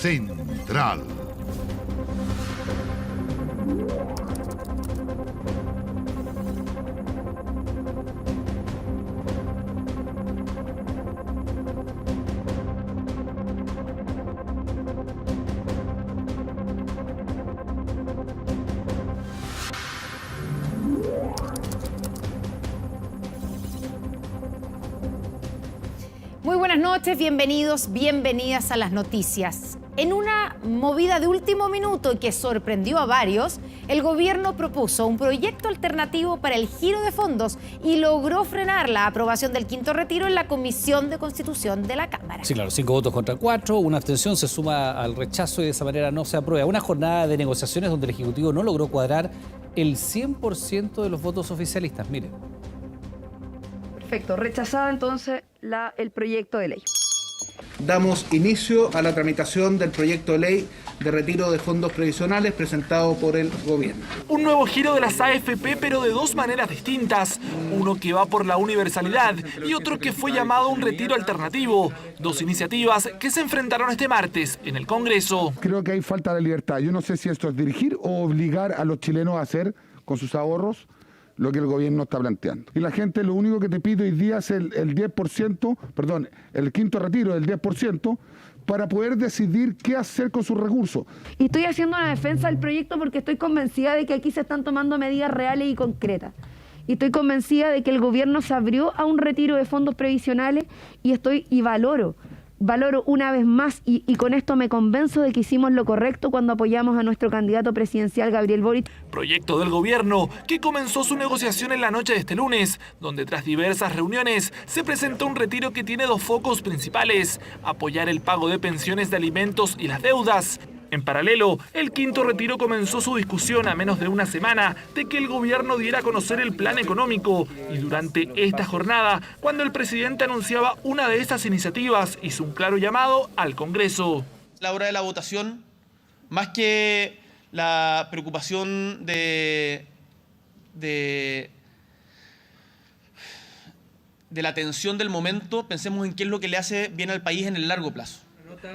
Central. Muy buenas noches, bienvenidos, bienvenidas a las noticias. En una movida de último minuto y que sorprendió a varios, el gobierno propuso un proyecto alternativo para el giro de fondos y logró frenar la aprobación del quinto retiro en la Comisión de Constitución de la Cámara. Sí, claro, 5 votos contra 4, una abstención se suma al rechazo y de esa manera no se aprueba. Una jornada de negociaciones donde el Ejecutivo no logró cuadrar el 100% de los votos oficialistas. Miren. Perfecto, rechazado entonces el proyecto de ley. Damos inicio a la tramitación del proyecto de ley de retiro de fondos previsionales presentado por el gobierno. Un nuevo giro de las AFP, pero de dos maneras distintas. Uno que va por la universalidad y otro que fue llamado un retiro alternativo. Dos iniciativas que se enfrentaron este martes en el Congreso. Creo que hay falta de libertad. Yo no sé si esto es dirigir o obligar a los chilenos a hacer con sus ahorros lo que el gobierno está planteando. Y la gente lo único que te pide hoy día es el 10%, perdón, el quinto retiro del 10% para poder decidir qué hacer con sus recursos. Y estoy haciendo una defensa del proyecto porque estoy convencida de que aquí se están tomando medidas reales y concretas. Y estoy convencida de que el gobierno se abrió a un retiro de fondos previsionales y valoro una vez más y con esto me convenzo de que hicimos lo correcto cuando apoyamos a nuestro candidato presidencial Gabriel Boric. Proyecto del gobierno que comenzó su negociación en la noche de este lunes, donde tras diversas reuniones se presentó un retiro que tiene dos focos principales: apoyar el pago de pensiones, de alimentos y las deudas. En paralelo, el quinto retiro comenzó su discusión a menos de una semana de que el gobierno diera a conocer el plan económico. Y durante esta jornada, cuando el presidente anunciaba una de esas iniciativas, hizo un claro llamado al Congreso. La hora de la votación, más que la preocupación de la tensión del momento, pensemos en qué es lo que le hace bien al país en el largo plazo.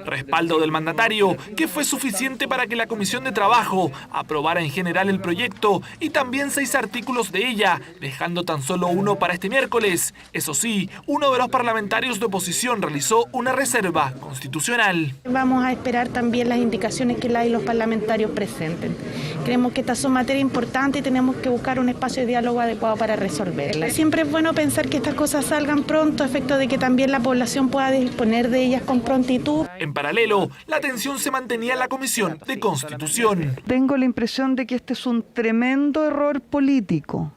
Respaldo del mandatario, que fue suficiente para que la Comisión de Trabajo aprobara en general el proyecto y también 6 artículos de ella, dejando tan solo uno para este miércoles. Eso sí, uno de los parlamentarios de oposición realizó una reserva constitucional. Vamos a esperar también las indicaciones que los parlamentarios presenten. Creemos que estas son materias importantes y tenemos que buscar un espacio de diálogo adecuado para resolverlas. Siempre es bueno pensar que estas cosas salgan pronto, a efecto de que también la población pueda disponer de ellas con prontitud. En paralelo, la tensión se mantenía en la Comisión de Constitución. Tengo la impresión de que este es un tremendo error político.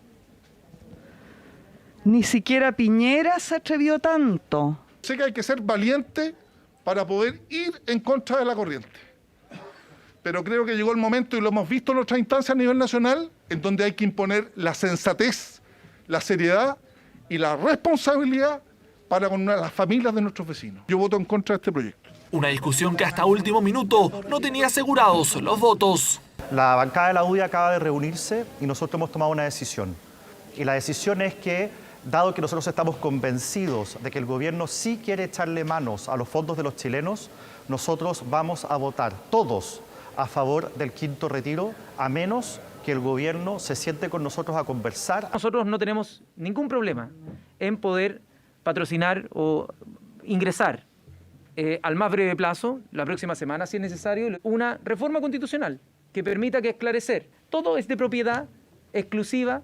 Ni siquiera Piñera se atrevió tanto. Sé que hay que ser valiente para poder ir en contra de la corriente. Pero creo que llegó el momento, y lo hemos visto en otras instancias a nivel nacional, en donde hay que imponer la sensatez, la seriedad y la responsabilidad para con las familias de nuestros vecinos. Yo voto en contra de este proyecto. Una discusión que hasta último minuto no tenía asegurados los votos. La bancada de la UDI acaba de reunirse y nosotros hemos tomado una decisión. Y la decisión es que, dado que nosotros estamos convencidos de que el gobierno sí quiere echarle manos a los fondos de los chilenos, nosotros vamos a votar todos a favor del quinto retiro, a menos que el gobierno se siente con nosotros a conversar. Nosotros no tenemos ningún problema en poder patrocinar o ingresar al más breve plazo, la próxima semana si es necesario, una reforma constitucional que permita que esclarecer todo es de propiedad exclusiva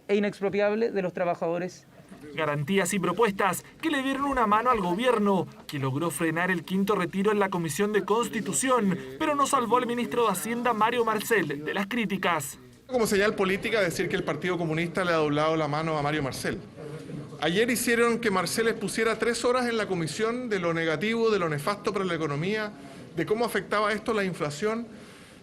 e inexpropiable de los trabajadores. Garantías y propuestas que le dieron una mano al gobierno, que logró frenar el quinto retiro en la Comisión de Constitución, pero no salvó al ministro de Hacienda, Mario Marcel, de las críticas. Como señal política decir que el Partido Comunista le ha doblado la mano a Mario Marcel. Ayer hicieron que Marcel expusiera 3 horas en la comisión de lo negativo, de lo nefasto para la economía, de cómo afectaba esto la inflación.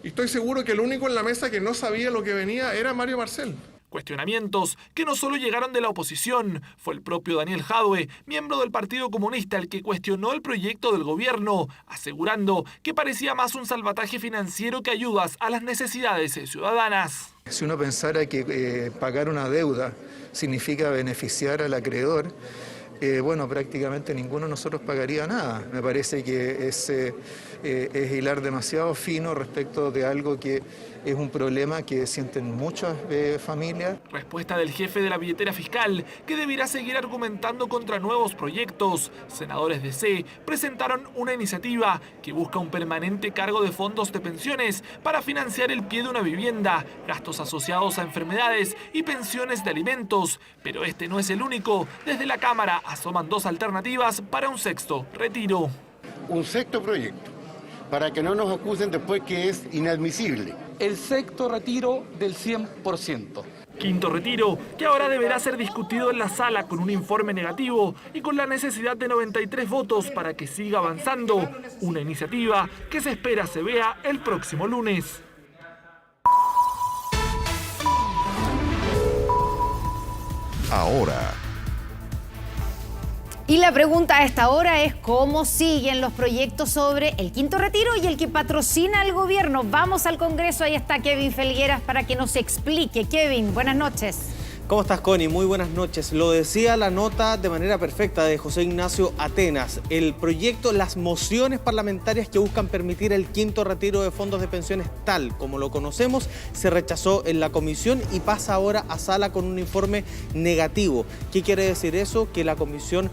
Y estoy seguro que el único en la mesa que no sabía lo que venía era Mario Marcel. Cuestionamientos que no solo llegaron de la oposición, fue el propio Daniel Jadue, miembro del Partido Comunista, el que cuestionó el proyecto del gobierno, asegurando que parecía más un salvataje financiero que ayudas a las necesidades ciudadanas. Si uno pensara que pagar una deuda significa beneficiar al acreedor, bueno, prácticamente ninguno de nosotros pagaría nada. Me parece que es hilar demasiado fino respecto de algo que es un problema que sienten muchas familias. Respuesta del jefe de la billetera fiscal, que deberá seguir argumentando contra nuevos proyectos. Senadores de C presentaron una iniciativa que busca un permanente cargo de fondos de pensiones para financiar el pie de una vivienda, gastos asociados a enfermedades y pensiones de alimentos. Pero este no es el único. Desde la Cámara asoman dos alternativas para un sexto retiro. Un sexto proyecto, para que no nos acusen después que es inadmisible. El sexto retiro del 100%. Quinto retiro, que ahora deberá ser discutido en la sala con un informe negativo y con la necesidad de 93 votos para que siga avanzando. Una iniciativa que se espera se vea el próximo lunes. Ahora. Y la pregunta a esta hora es cómo siguen los proyectos sobre el quinto retiro y el que patrocina el gobierno. Vamos al Congreso, ahí está Kevin Felgueras para que nos explique. Kevin, buenas noches. ¿Cómo estás, Connie? Muy buenas noches. Lo decía la nota de manera perfecta de José Ignacio Atenas. El proyecto, las mociones parlamentarias que buscan permitir el quinto retiro de fondos de pensiones tal como lo conocemos, se rechazó en la comisión y pasa ahora a sala con un informe negativo. ¿Qué quiere decir eso? Que la comisión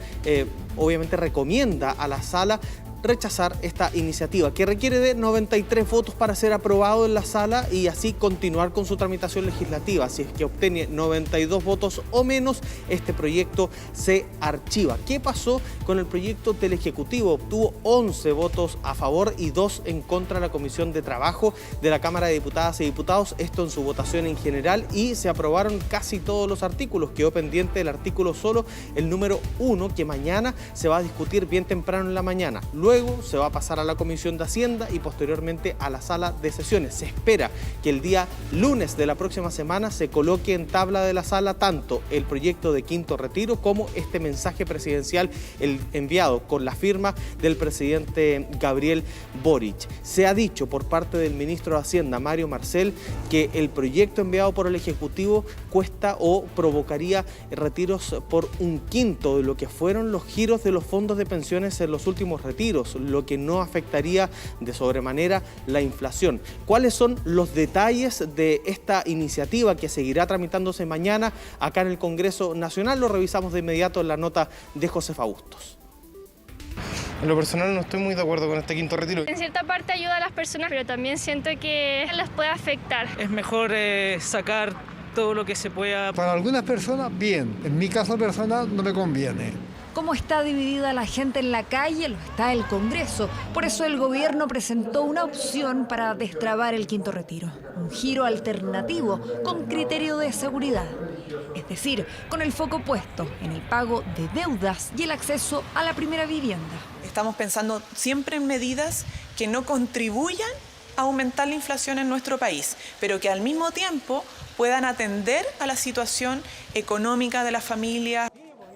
obviamente recomienda a la sala rechazar esta iniciativa, que requiere de 93 votos para ser aprobado en la sala y así continuar con su tramitación legislativa. Si es que obtiene 92 votos o menos, este proyecto se archiva. ¿Qué pasó con el proyecto del Ejecutivo? Obtuvo 11 votos a favor y 2 en contra de la Comisión de Trabajo de la Cámara de Diputadas y Diputados, esto en su votación en general, y se aprobaron casi todos los artículos. Quedó pendiente el artículo solo, el número 1, que mañana se va a discutir bien temprano en la mañana. Luego se va a pasar a la Comisión de Hacienda y posteriormente a la sala de sesiones. Se espera que el día lunes de la próxima semana se coloque en tabla de la sala tanto el proyecto de quinto retiro como este mensaje presidencial enviado con la firma del presidente Gabriel Boric. Se ha dicho por parte del ministro de Hacienda, Mario Marcel, que el proyecto enviado por el Ejecutivo cuesta o provocaría retiros por un quinto de lo que fueron los giros de los fondos de pensiones en los últimos retiros, lo que no afectaría de sobremanera la inflación. ¿Cuáles son los detalles de esta iniciativa que seguirá tramitándose mañana acá en el Congreso Nacional? Lo revisamos de inmediato en la nota de Josefa Bustos. En lo personal no estoy muy de acuerdo con este quinto retiro. En cierta parte ayuda a las personas, pero también siento que les puede afectar. Es mejor sacar todo lo que se pueda. Para algunas personas, bien. En mi caso personal, no me conviene. Como está dividida la gente en la calle, lo está el Congreso. Por eso el gobierno presentó una opción para destrabar el quinto retiro. Un giro alternativo con criterio de seguridad. Es decir, con el foco puesto en el pago de deudas y el acceso a la primera vivienda. Estamos pensando siempre en medidas que no contribuyan a aumentar la inflación en nuestro país, pero que al mismo tiempo puedan atender a la situación económica de las familias.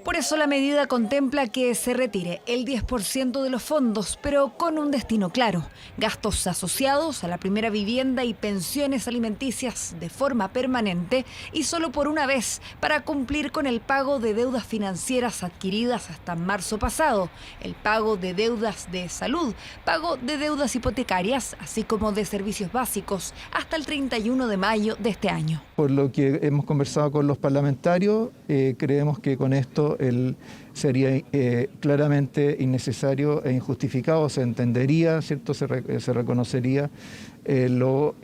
Por eso la medida contempla que se retire el 10% de los fondos, pero con un destino claro. Gastos asociados a la primera vivienda y pensiones alimenticias de forma permanente y solo por una vez para cumplir con el pago de deudas financieras adquiridas hasta marzo pasado, el pago de deudas de salud, pago de deudas hipotecarias, así como de servicios básicos hasta el 31 de mayo de este año. Por lo que hemos conversado con los parlamentarios, creemos que con esto sería claramente innecesario e injustificado, se entendería, ¿cierto? Se reconocería lo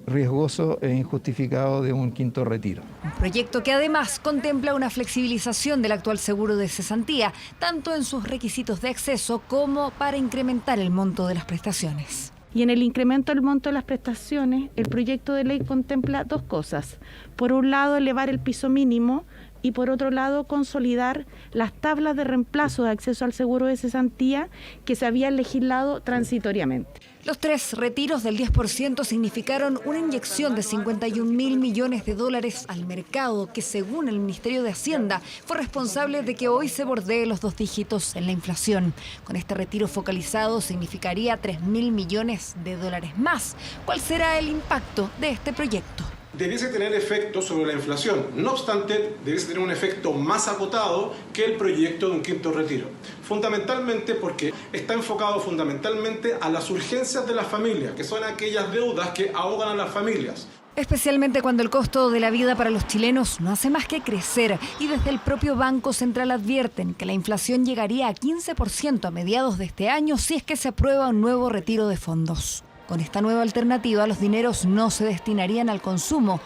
riesgoso e injustificado de un quinto retiro. Un proyecto que además contempla una flexibilización del actual seguro de cesantía, tanto en sus requisitos de acceso como para incrementar el monto de las prestaciones. Y en el incremento del monto de las prestaciones, el proyecto de ley contempla dos cosas. Por un lado, elevar el piso mínimo y por otro lado, consolidar las tablas de reemplazo de acceso al seguro de cesantía que se habían legislado transitoriamente. Los 3 retiros del 10% significaron una inyección de 51.000 millones de dólares al mercado que, según el Ministerio de Hacienda, fue responsable de que hoy se bordee los 2 dígitos en la inflación. Con este retiro focalizado significaría 3.000 millones de dólares más. ¿Cuál será el impacto de este proyecto? debiese tener efecto sobre la inflación. No obstante, debiese tener un efecto más acotado que el proyecto de un quinto retiro. Fundamentalmente porque está enfocado fundamentalmente a las urgencias de las familias, que son aquellas deudas que ahogan a las familias. Especialmente cuando el costo de la vida para los chilenos no hace más que crecer y desde el propio Banco Central advierten que la inflación llegaría a 15% a mediados de este año si es que se aprueba un nuevo retiro de fondos. Con esta nueva alternativa, los dineros no se destinarían al consumo,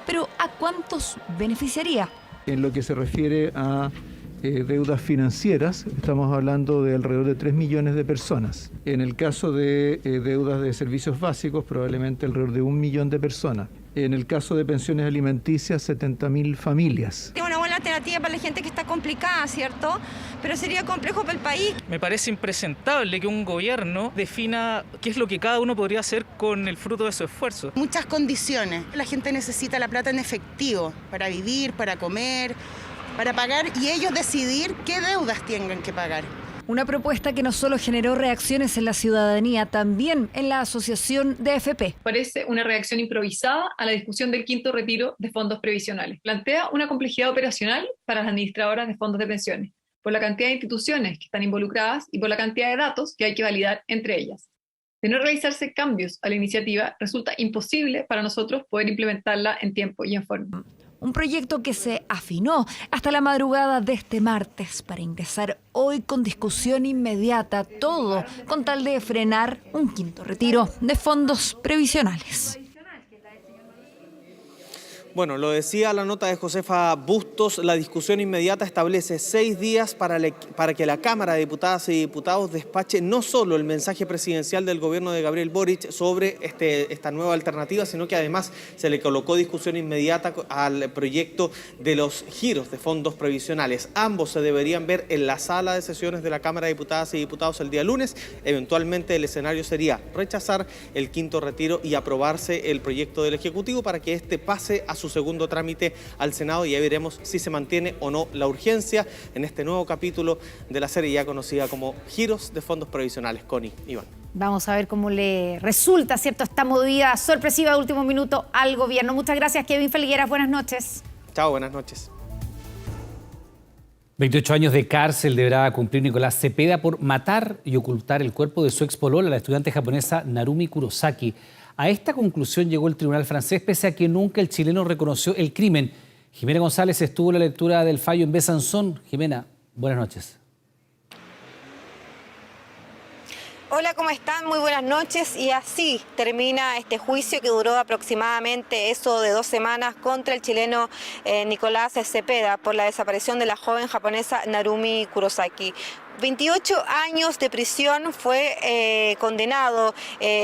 pero ¿a cuántos beneficiaría? En lo que se refiere a deudas financieras, estamos hablando de alrededor de 3 millones de personas. En el caso de deudas de servicios básicos, probablemente alrededor de 1 millón de personas. En el caso de pensiones alimenticias, 70.000 familias. Es una buena alternativa para la gente que está complicada, ¿cierto? Pero sería complejo para el país. Me parece impresentable que un gobierno defina qué es lo que cada uno podría hacer con el fruto de su esfuerzo. Muchas condiciones. La gente necesita la plata en efectivo para vivir, para comer, para pagar y ellos decidir qué deudas tengan que pagar. Una propuesta que no solo generó reacciones en la ciudadanía, también en la Asociación de AFP. Parece una reacción improvisada a la discusión del quinto retiro de fondos previsionales. Plantea una complejidad operacional para las administradoras de fondos de pensiones, por la cantidad de instituciones que están involucradas y por la cantidad de datos que hay que validar entre ellas. De no realizarse cambios a la iniciativa, resulta imposible para nosotros poder implementarla en tiempo y en forma. Un proyecto que se afinó hasta la madrugada de este martes para ingresar hoy con discusión inmediata, todo con tal de frenar un quinto retiro de fondos previsionales. Bueno, lo decía la nota de Josefa Bustos, la discusión inmediata establece 6 días para que la Cámara de Diputadas y Diputados despache no solo el mensaje presidencial del gobierno de Gabriel Boric sobre esta nueva alternativa, sino que además se le colocó discusión inmediata al proyecto de los giros de fondos previsionales. Ambos se deberían ver en la sala de sesiones de la Cámara de Diputadas y Diputados el día lunes. Eventualmente el escenario sería rechazar el quinto retiro y aprobarse el proyecto del Ejecutivo para que este pase a su segundo trámite al Senado y ahí veremos si se mantiene o no la urgencia en este nuevo capítulo de la serie ya conocida como Giros de Fondos Previsionales. Connie, Iván. Vamos a ver cómo le resulta, ¿cierto?, esta movida sorpresiva de último minuto al gobierno. Muchas gracias, Kevin Felgueras. Buenas noches. Chao, buenas noches. 28 años de cárcel deberá cumplir Nicolás Cepeda por matar y ocultar el cuerpo de su expolola, la estudiante japonesa Narumi Kurosaki. A esta conclusión llegó el tribunal francés, pese a que nunca el chileno reconoció el crimen. Jimena González estuvo en la lectura del fallo en Besanzón. Jimena, buenas noches. Hola, ¿cómo están? Muy buenas noches. Y así termina este juicio que duró aproximadamente eso de 2 semanas contra el chileno Nicolás Cepeda por la desaparición de la joven japonesa Narumi Kurosaki. 28 años de prisión fue condenado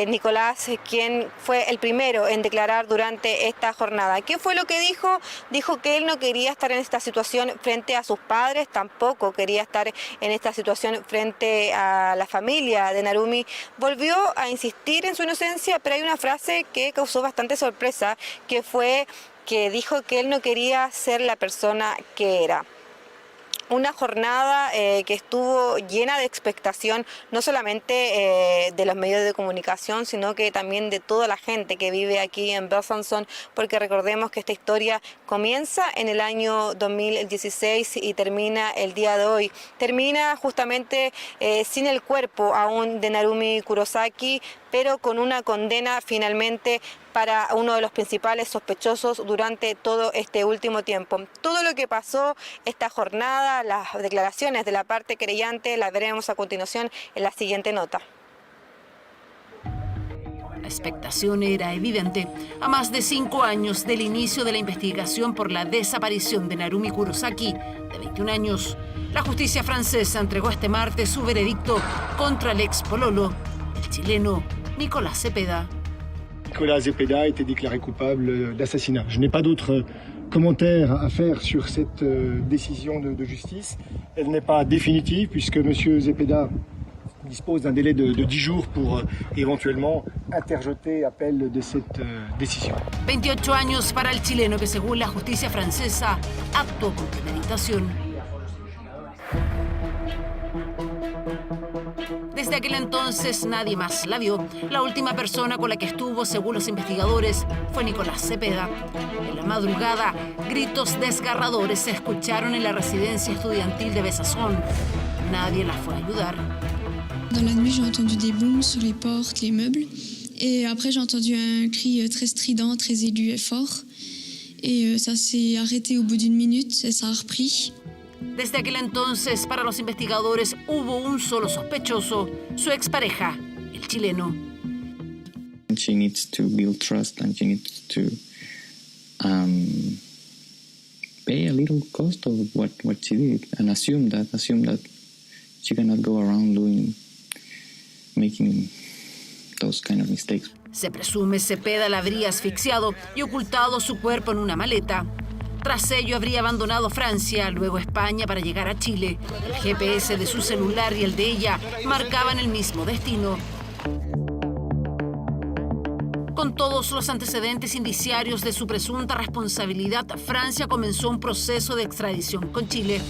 Nicolás, quien fue el primero en declarar durante esta jornada. ¿Qué fue lo que dijo? Dijo que él no quería estar en esta situación frente a sus padres, tampoco quería estar en esta situación frente a la familia de Narumi. Volvió a insistir en su inocencia, pero hay una frase que causó bastante sorpresa, que fue que dijo que él no quería ser la persona que era. Una jornada que estuvo llena de expectación, no solamente de los medios de comunicación, sino que también de toda la gente que vive aquí en Besanzón, porque recordemos que esta historia comienza en el año 2016 y termina el día de hoy. Termina justamente sin el cuerpo aún de Narumi Kurosaki, pero con una condena finalmente para uno de los principales sospechosos durante todo este último tiempo. Todo lo que pasó esta jornada, las declaraciones de la parte querellante, las veremos a continuación en la siguiente nota. La expectación era evidente. A más de 5 años del inicio de la investigación por la desaparición de Narumi Kurosaki, de 21 años, la justicia francesa entregó este martes su veredicto contra el ex pololo, el chileno Nicolás Cepeda. Nicolás Cepeda a été déclaré coupable d'assassinat. Je n'ai pas d'autres commentaires à faire sur cette décision de justice. Elle n'est pas définitive puisque M. Cepeda dispose d'un délai de 10 jours pour éventuellement interjeter appel de cette décision. 28 años para el chileno que, según la justicia francesa, actuó con premeditación. Desde aquel entonces nadie más la vio. La última persona con la que estuvo, según los investigadores, fue Nicolás Cepeda. En la madrugada, gritos desgarradores se escucharon en la residencia estudiantil de Besançon. Nadie la fue a ayudar. Dans la nuit, j'ai entendu des bombes sur les portes, les meubles. Et après, j'ai entendu un cri très strident, très aigu et fort. Et ça s'est arrêté au bout d'une minute et ça a repris. Desde aquel entonces, para los investigadores, hubo un solo sospechoso, su expareja, el chileno. She needs to build trust and she needs to pay a little cost of what she did and assume that she cannot go around making those kind of mistakes. Se presume Cepeda la habría asfixiado y ocultado su cuerpo en una maleta. Tras ello habría abandonado Francia, luego España para llegar a Chile. El GPS de su celular y el de ella marcaban el mismo destino. Con todos los antecedentes indiciarios de su presunta responsabilidad, Francia comenzó un proceso de extradición con Chile.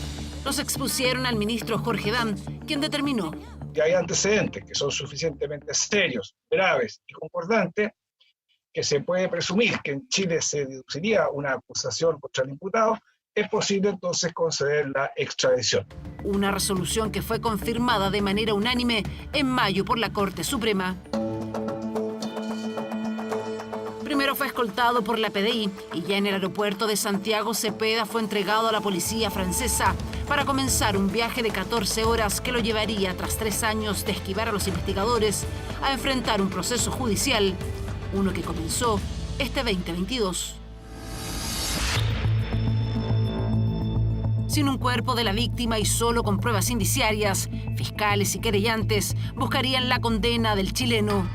Los expusieron al ministro Jorge Dam, quien determinó que hay antecedentes que son suficientemente serios, graves y concordantes, que se puede presumir que en Chile se deduciría una acusación contra el imputado, es posible entonces conceder la extradición. Una resolución que fue confirmada de manera unánime en mayo por la Corte Suprema. Primero fue escoltado por la PDI y ya en el aeropuerto de Santiago, Cepeda fue entregado a la policía francesa para comenzar un viaje de 14 horas que lo llevaría, tras 3 años de esquivar a los investigadores, a enfrentar un proceso judicial, uno que comenzó este 2022. Sin un cuerpo de la víctima y solo con pruebas indiciarias, fiscales y querellantes buscarían la condena del chileno,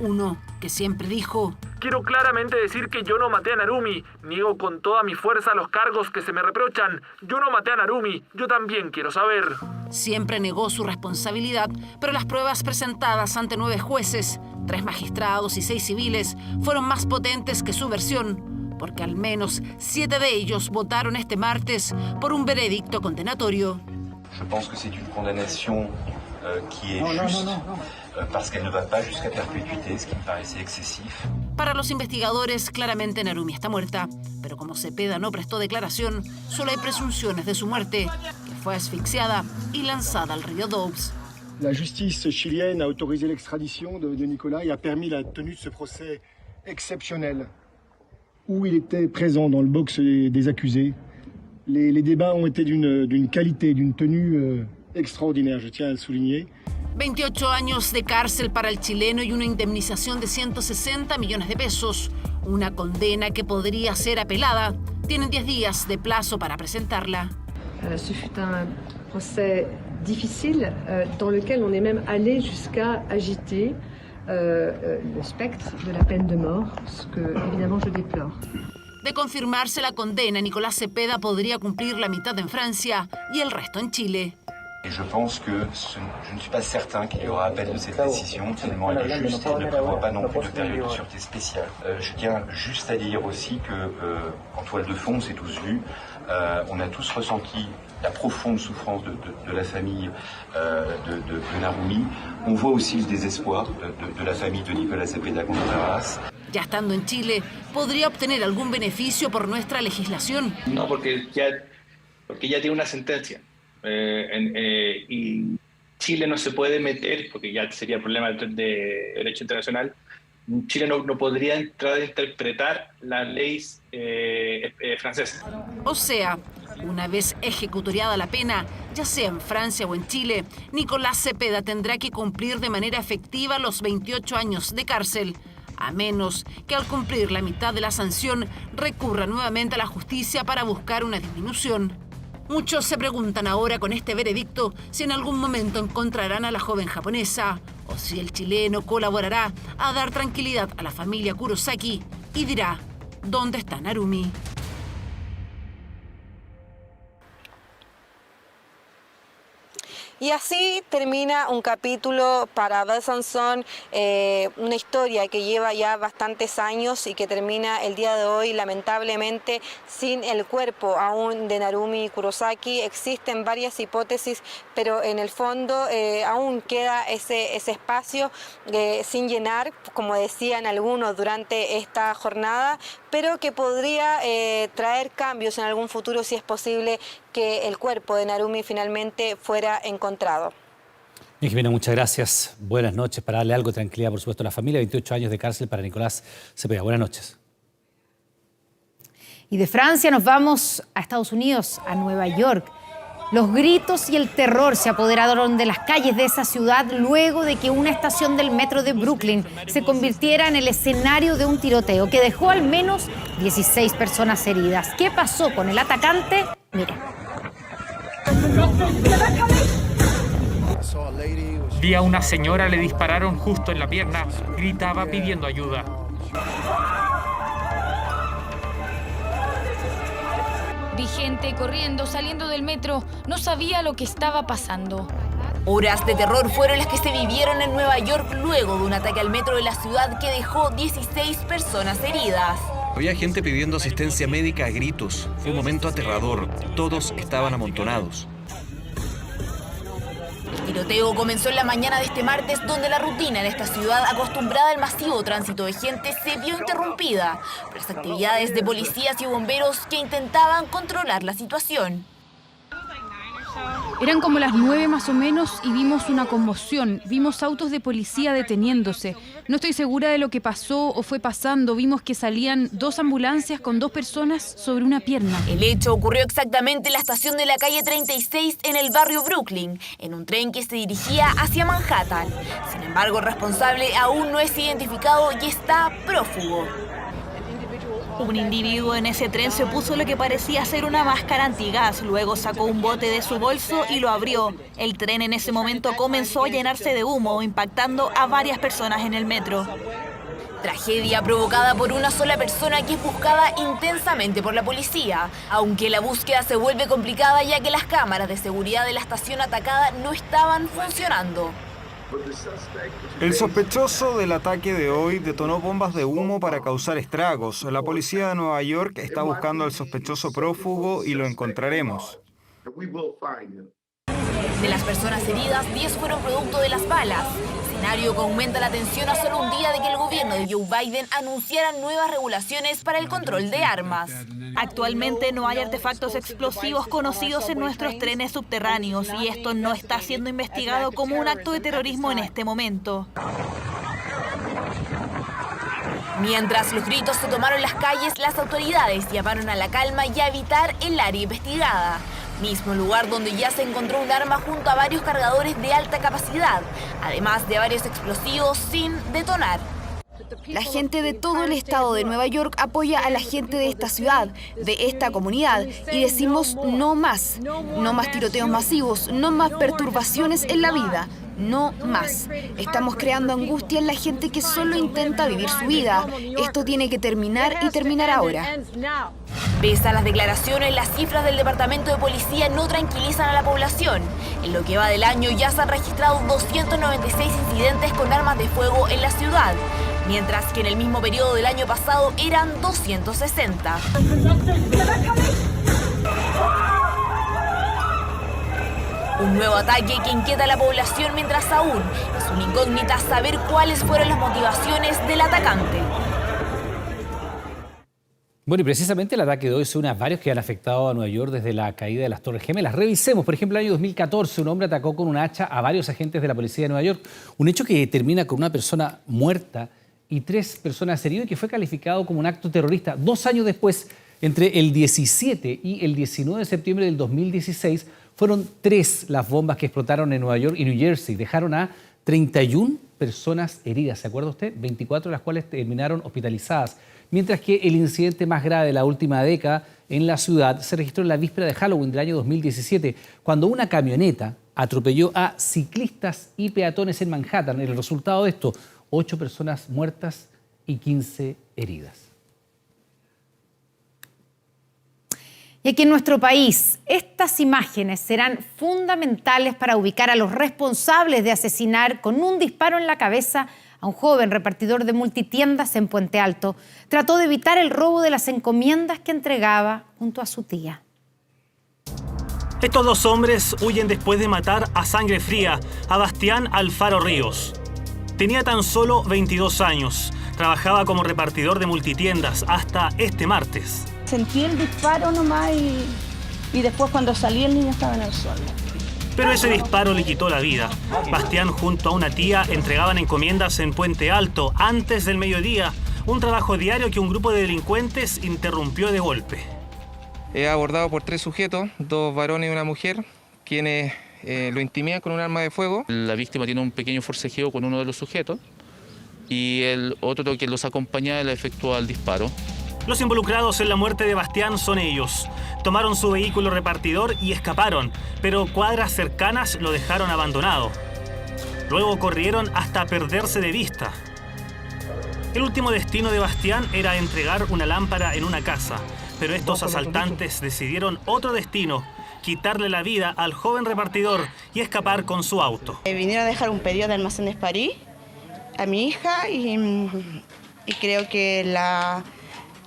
uno que siempre dijo: quiero claramente decir que yo no maté a Narumi. Niego con toda mi fuerza los cargos que se me reprochan. Yo no maté a Narumi. Yo también quiero saber. Siempre negó su responsabilidad, pero las pruebas presentadas ante 9 jueces, 3 magistrados y 6 civiles, fueron más potentes que su versión, porque al menos 7 de ellos votaron este martes por un veredicto condenatorio. Je pense que c'est une condamnation qui est juste, parce qu'elle ne va pas jusqu'à perpétuité, ce qui me paraissait excesif. Para los investigadores, claramente Narumi está muerta, pero como Cepeda no prestó declaración, solo hay presunciones de su muerte, que fue asfixiada y lanzada al río Doubs. La justice chilienne a autorisé l'extradition de Nicolas et a permis la tenue de ce procès exceptionnel, où il était présent dans le box des accusés. Les débats ont été d'une qualité, d'une tenue extraordinaire, je tiens à le souligner. 28 años de cárcel para el chileno y una indemnización de 160 millones de pesos. Una condena que podría ser apelada. Tienen 10 días de plazo para presentarla. Ce fut un procès difficile dans lequel on est même allé jusqu'à agiter le spectre de la peine de mort, ce que évidemment je déplore. De confirmarse la condena, Nicolás Cepeda podría cumplir la mitad en Francia y el resto en Chile. Et je pense que je ne suis pas certain qu'il y aura appel de cette décision, tellement elle est juste et ne prévoit pas non plus de période de sûreté spéciale. Je tiens juste à dire aussi que, en toile de fond, c'est tous vu, on a tous ressenti la profonde souffrance de la famille de Narumi. On voit aussi le désespoir de la famille de Nicolás Cepeda Contreras. Ya estando en Chile, ¿podría obtener algún beneficio por nuestra legislación? No, porque ya tiene una sentencia. Y Chile no se puede meter, porque ya sería problema de derecho internacional. Chile no podría entrar a interpretar las leyes francesas. O sea, una vez ejecutoriada la pena, ya sea en Francia o en Chile, Nicolás Cepeda tendrá que cumplir de manera efectiva los 28 años de cárcel, a menos que al cumplir la mitad de la sanción recurra nuevamente a la justicia para buscar una disminución. Muchos se preguntan ahora con este veredicto si en algún momento encontrarán a la joven japonesa o si el chileno colaborará a dar tranquilidad a la familia Kurosaki y dirá ¿dónde está Narumi? Y así termina un capítulo para Besançon, una historia que lleva ya bastantes años y que termina el día de hoy lamentablemente sin el cuerpo aún de Narumi Kurosaki. Existen varias hipótesis, pero en el fondo aún queda ese espacio sin llenar, como decían algunos durante esta jornada, pero que podría traer cambios en algún futuro si es posible que el cuerpo de Narumi finalmente fuera encontrado. Jimena, muchas gracias. Buenas noches. Para darle algo de tranquilidad, por supuesto, a la familia. 28 años de cárcel para Nicolás Cepeda. Buenas noches. Y de Francia nos vamos a Estados Unidos, a Nueva York. Los gritos y el terror se apoderaron de las calles de esa ciudad luego de que una estación del metro de Brooklyn se convirtiera en el escenario de un tiroteo que dejó al menos 16 personas heridas. ¿Qué pasó con el atacante? Miren. Vi a una señora, le dispararon justo en la pierna, gritaba pidiendo ayuda. Vi gente corriendo, saliendo del metro. No sabía lo que estaba pasando. Horas de terror fueron las que se vivieron en Nueva York luego de un ataque al metro de la ciudad que dejó 16 personas heridas. Había gente pidiendo asistencia médica a gritos. Fue un momento aterrador. Todos estaban amontonados. El tiroteo comenzó en la mañana de este martes, donde la rutina en esta ciudad acostumbrada al masivo tránsito de gente se vio interrumpida por las actividades de policías y bomberos que intentaban controlar la situación. Eran como las 9 más o menos y vimos una conmoción. Vimos autos de policía deteniéndose. No estoy segura de lo que pasó o fue pasando. Vimos que salían 2 ambulancias con 2 personas sobre una pierna. El hecho ocurrió exactamente en la estación de la calle 36 en el barrio Brooklyn, en un tren que se dirigía hacia Manhattan. Sin embargo, el responsable aún no es identificado y está prófugo. Un individuo en ese tren se puso lo que parecía ser una máscara antigas, luego sacó un bote de su bolso y lo abrió. El tren en ese momento comenzó a llenarse de humo, impactando a varias personas en el metro. Tragedia provocada por una sola persona que es buscada intensamente por la policía, aunque la búsqueda se vuelve complicada ya que las cámaras de seguridad de la estación atacada no estaban funcionando. El sospechoso del ataque de hoy detonó bombas de humo para causar estragos. La policía de Nueva York está buscando al sospechoso prófugo y lo encontraremos. De las personas heridas, 10 fueron producto de las balas. Escenario que aumenta la tensión a solo un día de que el gobierno de Joe Biden anunciara nuevas regulaciones para el control de armas. Actualmente no hay artefactos explosivos conocidos en nuestros trenes subterráneos y esto no está siendo investigado como un acto de terrorismo en este momento. Mientras los gritos se tomaron las calles, las autoridades llamaron a la calma y a evitar el área investigada. Mismo lugar donde ya se encontró un arma junto a varios cargadores de alta capacidad, además de varios explosivos sin detonar. La gente de todo el estado de Nueva York apoya a la gente de esta ciudad, de esta comunidad, y decimos no más tiroteos masivos, no más perturbaciones en la vida. No más. Estamos creando angustia en la gente que solo intenta vivir su vida. Esto tiene que terminar y terminar ahora. Pese a las declaraciones, las cifras del Departamento de Policía no tranquilizan a la población. En lo que va del año ya se han registrado 296 incidentes con armas de fuego en la ciudad, mientras que en el mismo periodo del año pasado eran 260. Un nuevo ataque que inquieta a la población mientras aún es una incógnita saber cuáles fueron las motivaciones del atacante. Bueno, y precisamente el ataque de hoy se une a varios que han afectado a Nueva York desde la caída de las Torres Gemelas. Revisemos, por ejemplo, el año 2014, un hombre atacó con un hacha a varios agentes de la policía de Nueva York. Un hecho que termina con una persona muerta y 3 personas heridas y que fue calificado como un acto terrorista. 2 años después, entre el 17 y el 19 de septiembre del 2016, fueron 3 las bombas que explotaron en Nueva York y New Jersey. Dejaron a 31 personas heridas, ¿se acuerda usted? 24 de las cuales terminaron hospitalizadas. Mientras que el incidente más grave de la última década en la ciudad se registró en la víspera de Halloween del año 2017, cuando una camioneta atropelló a ciclistas y peatones en Manhattan. El resultado de esto, 8 personas muertas y 15 heridas. Y Y aquí en nuestro país, estas imágenes serán fundamentales para ubicar a los responsables de asesinar con un disparo en la cabeza a un joven repartidor de multitiendas en Puente Alto. Trató de evitar el robo de las encomiendas que entregaba junto a su tía. Estos dos hombres huyen después de matar a sangre fría a Bastián Alfaro Ríos. Tenía tan solo 22 años. Trabajaba como repartidor de multitiendas hasta este martes. Sentí el disparo nomás y después cuando salí el niño estaba en el suelo. Pero ese disparo le quitó la vida. Bastián junto a una tía entregaban encomiendas en Puente Alto antes del mediodía, un trabajo diario que un grupo de delincuentes interrumpió de golpe. He abordado por 3 sujetos, 2 varones y una mujer, quienes lo intimidan con un arma de fuego. La víctima tiene un pequeño forcejeo con uno de los sujetos y el otro que los acompaña le efectúa el disparo. Los involucrados en la muerte de Bastián son ellos. Tomaron su vehículo repartidor y escaparon, pero cuadras cercanas lo dejaron abandonado. Luego corrieron hasta perderse de vista. El último destino de Bastián era entregar una lámpara en una casa, pero estos asaltantes decidieron otro destino: quitarle la vida al joven repartidor y escapar con su auto. Vinieron a dejar un pedido de Almacenes París a mi hija y creo que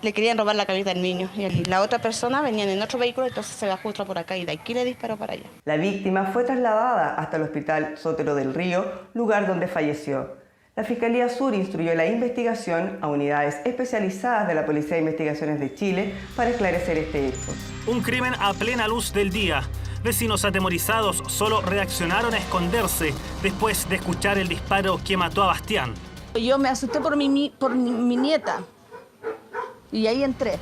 le querían robar la camioneta del niño. Y la otra persona venía en otro vehículo, entonces se bajó justo por acá y de aquí le disparó para allá. La víctima fue trasladada hasta el Hospital Sotero del Río, lugar donde falleció. La Fiscalía Sur instruyó la investigación a unidades especializadas de la Policía de Investigaciones de Chile para esclarecer este hecho. Un crimen a plena luz del día. Vecinos atemorizados solo reaccionaron a esconderse después de escuchar el disparo que mató a Bastián. Yo me asusté por mi nieta y ahí entré.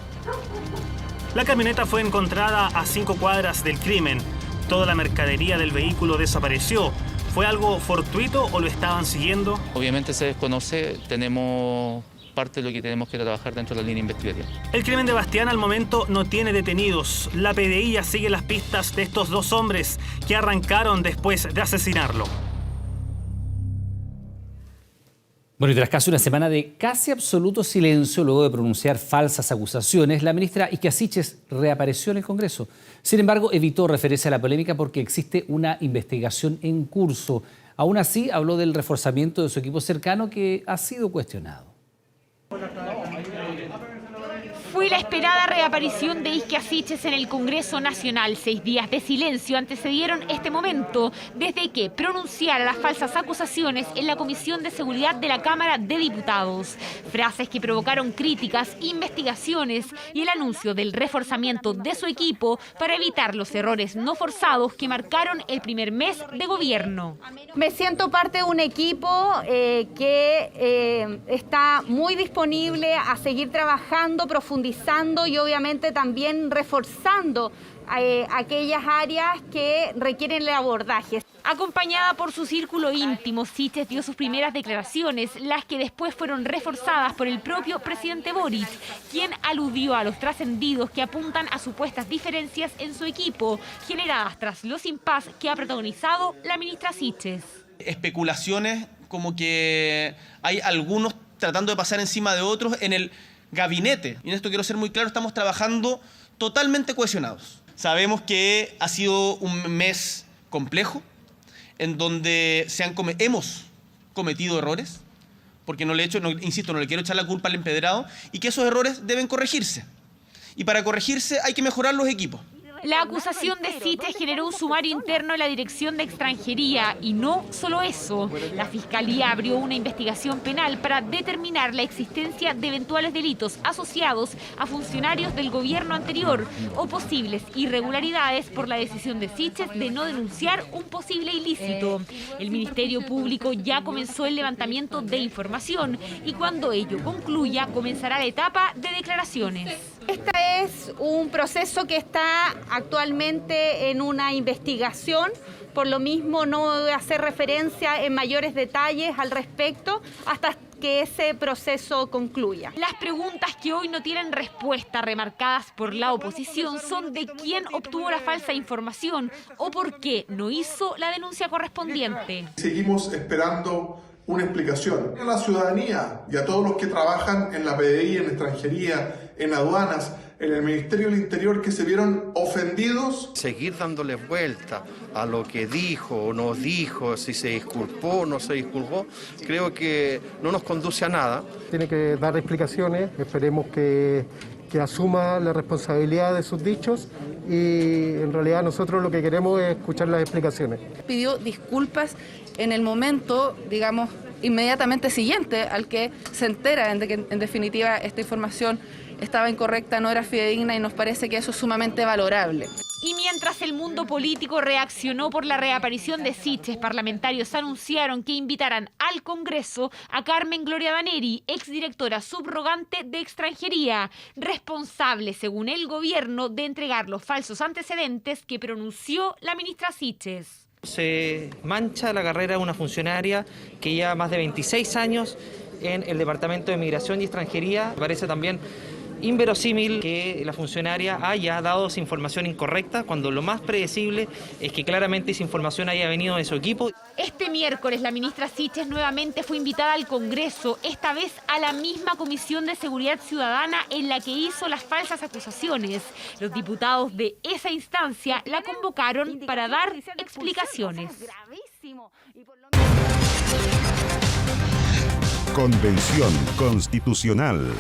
La camioneta fue encontrada a 5 cuadras del crimen. Toda la mercadería del vehículo desapareció. ¿Fue algo fortuito o lo estaban siguiendo? Obviamente se desconoce, tenemos parte de lo que tenemos que trabajar dentro de la línea investigativa. El crimen de Bastián al momento no tiene detenidos. La PDI ya sigue las pistas de estos 2 hombres que arrancaron después de asesinarlo. Bueno, y tras casi una semana de casi absoluto silencio, luego de pronunciar falsas acusaciones, la ministra Ixquia Siches reapareció en el Congreso. Sin embargo, evitó referirse a la polémica porque existe una investigación en curso. Aún así, habló del reforzamiento de su equipo cercano que ha sido cuestionado. Fue la esperada reaparición de Ixquia Siches en el Congreso Nacional. 6 días de silencio antecedieron este momento, desde que pronunciara las falsas acusaciones en la Comisión de Seguridad de la Cámara de Diputados. Frases que provocaron críticas, investigaciones y el anuncio del reforzamiento de su equipo para evitar los errores no forzados que marcaron el primer mes de gobierno. Me siento parte de un equipo que está muy disponible a seguir trabajando, profundizando y obviamente también reforzando aquellas áreas que requieren el abordaje. Acompañada por su círculo íntimo, Siches dio sus primeras declaraciones, las que después fueron reforzadas por el propio presidente Boric, quien aludió a los trascendidos que apuntan a supuestas diferencias en su equipo, generadas tras los impas que ha protagonizado la ministra Siches. Especulaciones como que hay algunos tratando de pasar encima de otros en el gabinete. Y en esto quiero ser muy claro, estamos trabajando totalmente cohesionados. Sabemos que ha sido un mes complejo, en donde hemos cometido errores, porque no le quiero echar la culpa al empedrado, y que esos errores deben corregirse. Y para corregirse hay que mejorar los equipos. La acusación de Siches generó un sumario interno en la Dirección de Extranjería y no solo eso. La Fiscalía abrió una investigación penal para determinar la existencia de eventuales delitos asociados a funcionarios del gobierno anterior o posibles irregularidades por la decisión de Siches de no denunciar un posible ilícito. El Ministerio Público ya comenzó el levantamiento de información y cuando ello concluya comenzará la etapa de declaraciones. Este es un proceso que está actualmente en una investigación, por lo mismo no voy a hacer referencia en mayores detalles al respecto hasta que ese proceso concluya. Las preguntas que hoy no tienen respuesta, remarcadas por la oposición, son de quién obtuvo la falsa información o por qué no hizo la denuncia correspondiente. Seguimos esperando una explicación a la ciudadanía y a todos los que trabajan en la PDI, en extranjería, en aduanas, en el Ministerio del Interior que se vieron ofendidos. Seguir dándole vuelta a lo que dijo o no dijo, si se disculpó o no se disculpó, creo que no nos conduce a nada. Tiene que dar explicaciones, esperemos que asuma la responsabilidad de sus dichos y en realidad nosotros lo que queremos es escuchar las explicaciones. Pidió disculpas en el momento, digamos, inmediatamente siguiente al que se entera de que en definitiva esta información estaba incorrecta, no era fidedigna y nos parece que eso es sumamente valorable. Y mientras el mundo político reaccionó por la reaparición de Siches, parlamentarios anunciaron que invitarán al Congreso a Carmen Gloria Daneri, exdirectora subrogante de Extranjería, responsable, según el gobierno, de entregar los falsos antecedentes que pronunció la ministra Siches. Se mancha la carrera de una funcionaria que lleva más de 26 años en el Departamento de Migración y Extranjería. Me parece también inverosímil que la funcionaria haya dado esa información incorrecta cuando lo más predecible es que claramente esa información haya venido de su equipo. Este miércoles la ministra Siches nuevamente fue invitada al Congreso, esta vez a la misma Comisión de Seguridad Ciudadana en la que hizo las falsas acusaciones. Los diputados de esa instancia la convocaron para dar explicaciones. Convención Constitucional.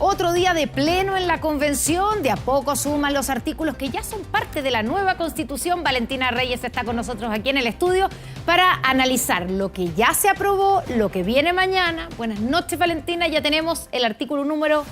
Otro día de pleno en la convención, de a poco suman los artículos que ya son parte de la nueva Constitución. Valentina Reyes está con nosotros aquí en el estudio para analizar lo que ya se aprobó, lo que viene mañana. Buenas noches, Valentina, ya tenemos el artículo número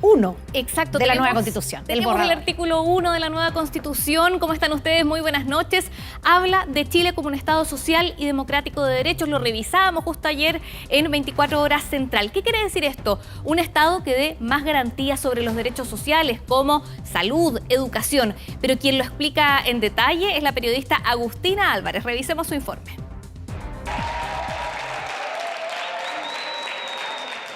1 exacto, de la nueva Constitución. Tenemos el artículo 1 de la nueva Constitución. ¿Cómo están ustedes? Muy buenas noches. Habla de Chile como un Estado social y democrático de derechos. Lo revisábamos justo ayer en 24 Horas Central. ¿Qué quiere decir esto? Un Estado que dé más garantías sobre los derechos sociales como salud, educación. Pero quien lo explica en detalle es la periodista Agustina Álvarez. Revisemos su informe.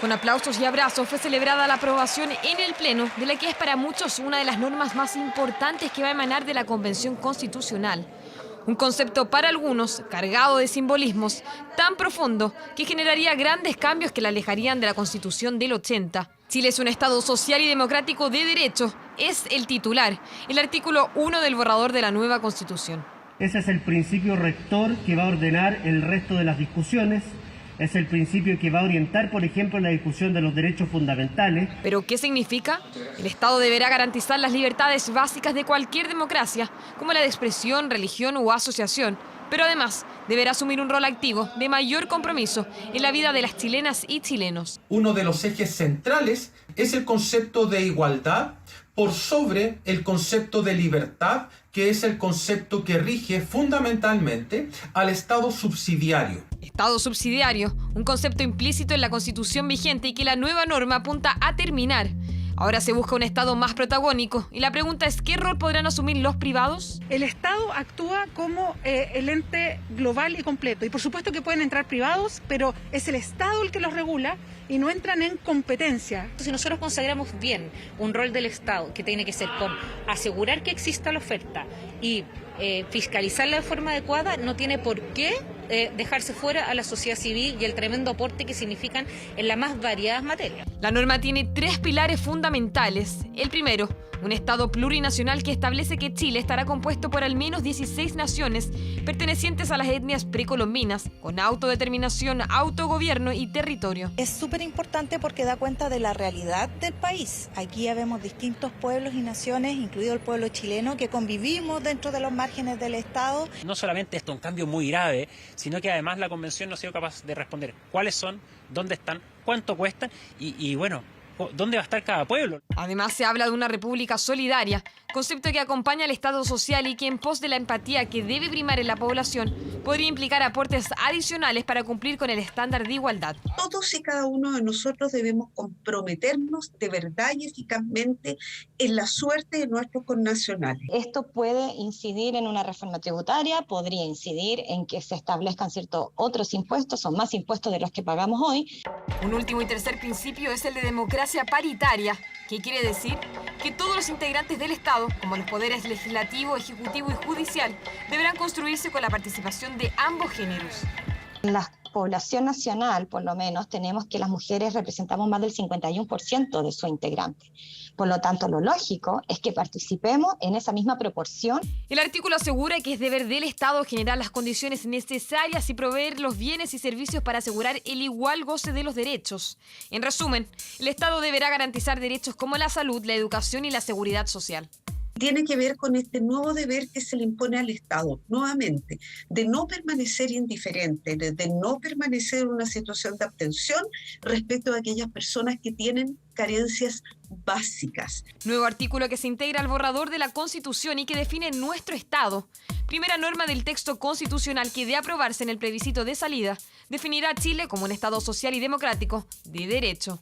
Con aplausos y abrazos fue celebrada la aprobación en el Pleno de la que es para muchos una de las normas más importantes que va a emanar de la Convención Constitucional. Un concepto para algunos cargado de simbolismos tan profundo que generaría grandes cambios que la alejarían de la Constitución del 80. Chile es un Estado social y democrático de derecho, es el titular, el artículo 1 del borrador de la nueva Constitución. Ese es el principio rector que va a ordenar el resto de las discusiones. Es el principio que va a orientar, por ejemplo, la discusión de los derechos fundamentales. ¿Pero qué significa? El Estado deberá garantizar las libertades básicas de cualquier democracia, como la de expresión, religión u asociación. Pero además, deberá asumir un rol activo de mayor compromiso en la vida de las chilenas y chilenos. Uno de los ejes centrales es el concepto de igualdad por sobre el concepto de libertad, que es el concepto que rige fundamentalmente al Estado subsidiario. Estado subsidiario, un concepto implícito en la Constitución vigente y que la nueva norma apunta a terminar. Ahora se busca un Estado más protagónico y la pregunta es ¿qué rol podrán asumir los privados? El Estado actúa como el ente global y completo y por supuesto que pueden entrar privados, pero es el Estado el que los regula y no entran en competencia. Si nosotros consagramos bien un rol del Estado que tiene que ser con asegurar que exista la oferta y fiscalizarla de forma adecuada, no tiene por qué dejarse fuera a la sociedad civil y el tremendo aporte que significan en las más variadas materias. La norma tiene 3 pilares fundamentales. El primero, un Estado plurinacional que establece que Chile estará compuesto por al menos 16 naciones pertenecientes a las etnias precolombinas, con autodeterminación, autogobierno y territorio. Es súper importante porque da cuenta de la realidad del país. Aquí ya vemos distintos pueblos y naciones, incluido el pueblo chileno, que convivimos dentro de los márgenes del Estado. No solamente esto es un cambio muy grave, sino que además la Convención no ha sido capaz de responder cuáles son, dónde están, cuánto cuestan y bueno, ¿dónde va a estar cada pueblo? Además se habla de una república solidaria, concepto que acompaña al Estado social y que en pos de la empatía que debe primar en la población podría implicar aportes adicionales para cumplir con el estándar de igualdad. Todos y cada uno de nosotros debemos comprometernos de verdad y eficazmente en la suerte de nuestros connacionales. Esto puede incidir en una reforma tributaria, podría incidir en que se establezcan ciertos otros impuestos o más impuestos de los que pagamos hoy. Un último y tercer principio es el de democracia paritaria, que quiere decir que todos los integrantes del Estado, como los poderes legislativo, ejecutivo y judicial, deberán construirse con la participación de ambos géneros. Las población nacional, por lo menos, tenemos que las mujeres representamos más del 51% de su integrante. Por lo tanto, lo lógico es que participemos en esa misma proporción. El artículo asegura que es deber del Estado generar las condiciones necesarias y proveer los bienes y servicios para asegurar el igual goce de los derechos. En resumen, el Estado deberá garantizar derechos como la salud, la educación y la seguridad social. Tiene que ver con este nuevo deber que se le impone al Estado, nuevamente, de no permanecer indiferente, de no permanecer en una situación de abstención respecto a aquellas personas que tienen carencias básicas. Nuevo artículo que se integra al borrador de la Constitución y que define nuestro Estado. Primera norma del texto constitucional que, de aprobarse en el plebiscito de salida, definirá a Chile como un Estado social y democrático de derecho.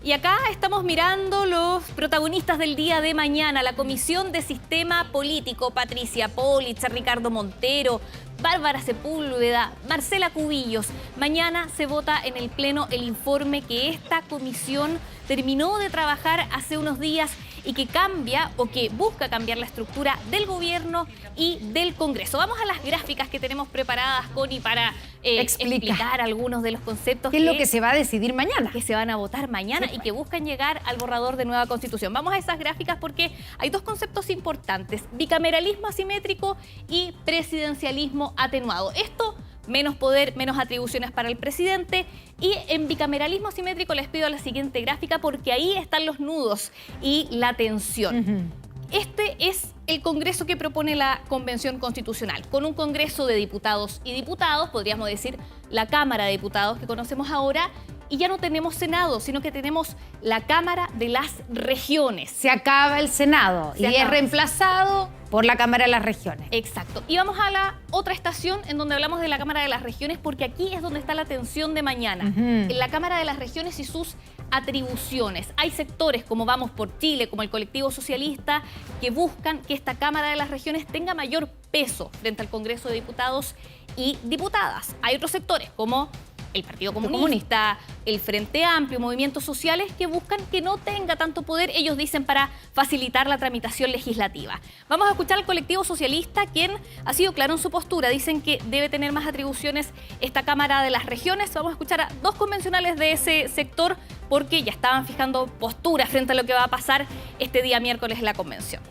Y acá estamos mirando los protagonistas del día de mañana. La Comisión de Sistema Político, Patricia Polich, Ricardo Montero, Bárbara Sepúlveda, Marcela Cubillos. Mañana se vota en el Pleno el informe que esta comisión terminó de trabajar hace unos días y que cambia o que busca cambiar la estructura del gobierno y del Congreso. Vamos a las gráficas que tenemos preparadas, Connie, para explicar algunos de los conceptos. ¿Qué es lo que se va a decidir mañana? Que se van a votar mañana y que buscan llegar al borrador de nueva Constitución. Vamos a esas gráficas porque hay dos conceptos importantes: bicameralismo asimétrico y presidencialismo atenuado. Esto, menos poder, menos atribuciones para el presidente. Y en bicameralismo asimétrico les pido la siguiente gráfica porque ahí están los nudos y la tensión. Este es el Congreso que propone la Convención Constitucional, con un Congreso de diputados y diputados, podríamos decir la Cámara de Diputados que conocemos ahora, y ya no tenemos Senado, sino que tenemos la Cámara de las Regiones. Se acaba el Senado y es reemplazado por la Cámara de las Regiones. Exacto. Y vamos a la otra estación en donde hablamos de la Cámara de las Regiones, porque aquí es donde está la tensión de mañana. En la Cámara de las Regiones y sus atribuciones. Hay sectores como Vamos por Chile, como el colectivo socialista, que buscan que esta Cámara de las Regiones tenga mayor peso frente al Congreso de Diputados y Diputadas. Hay otros sectores como el Partido Comunista, el Frente Amplio, movimientos sociales que buscan que no tenga tanto poder, ellos dicen, para facilitar la tramitación legislativa. Vamos a escuchar al colectivo socialista, quien ha sido claro en su postura. Dicen que debe tener más atribuciones esta Cámara de las Regiones. Vamos a escuchar a dos convencionales de ese sector porque ya estaban fijando postura frente a lo que va a pasar este día miércoles en la convención.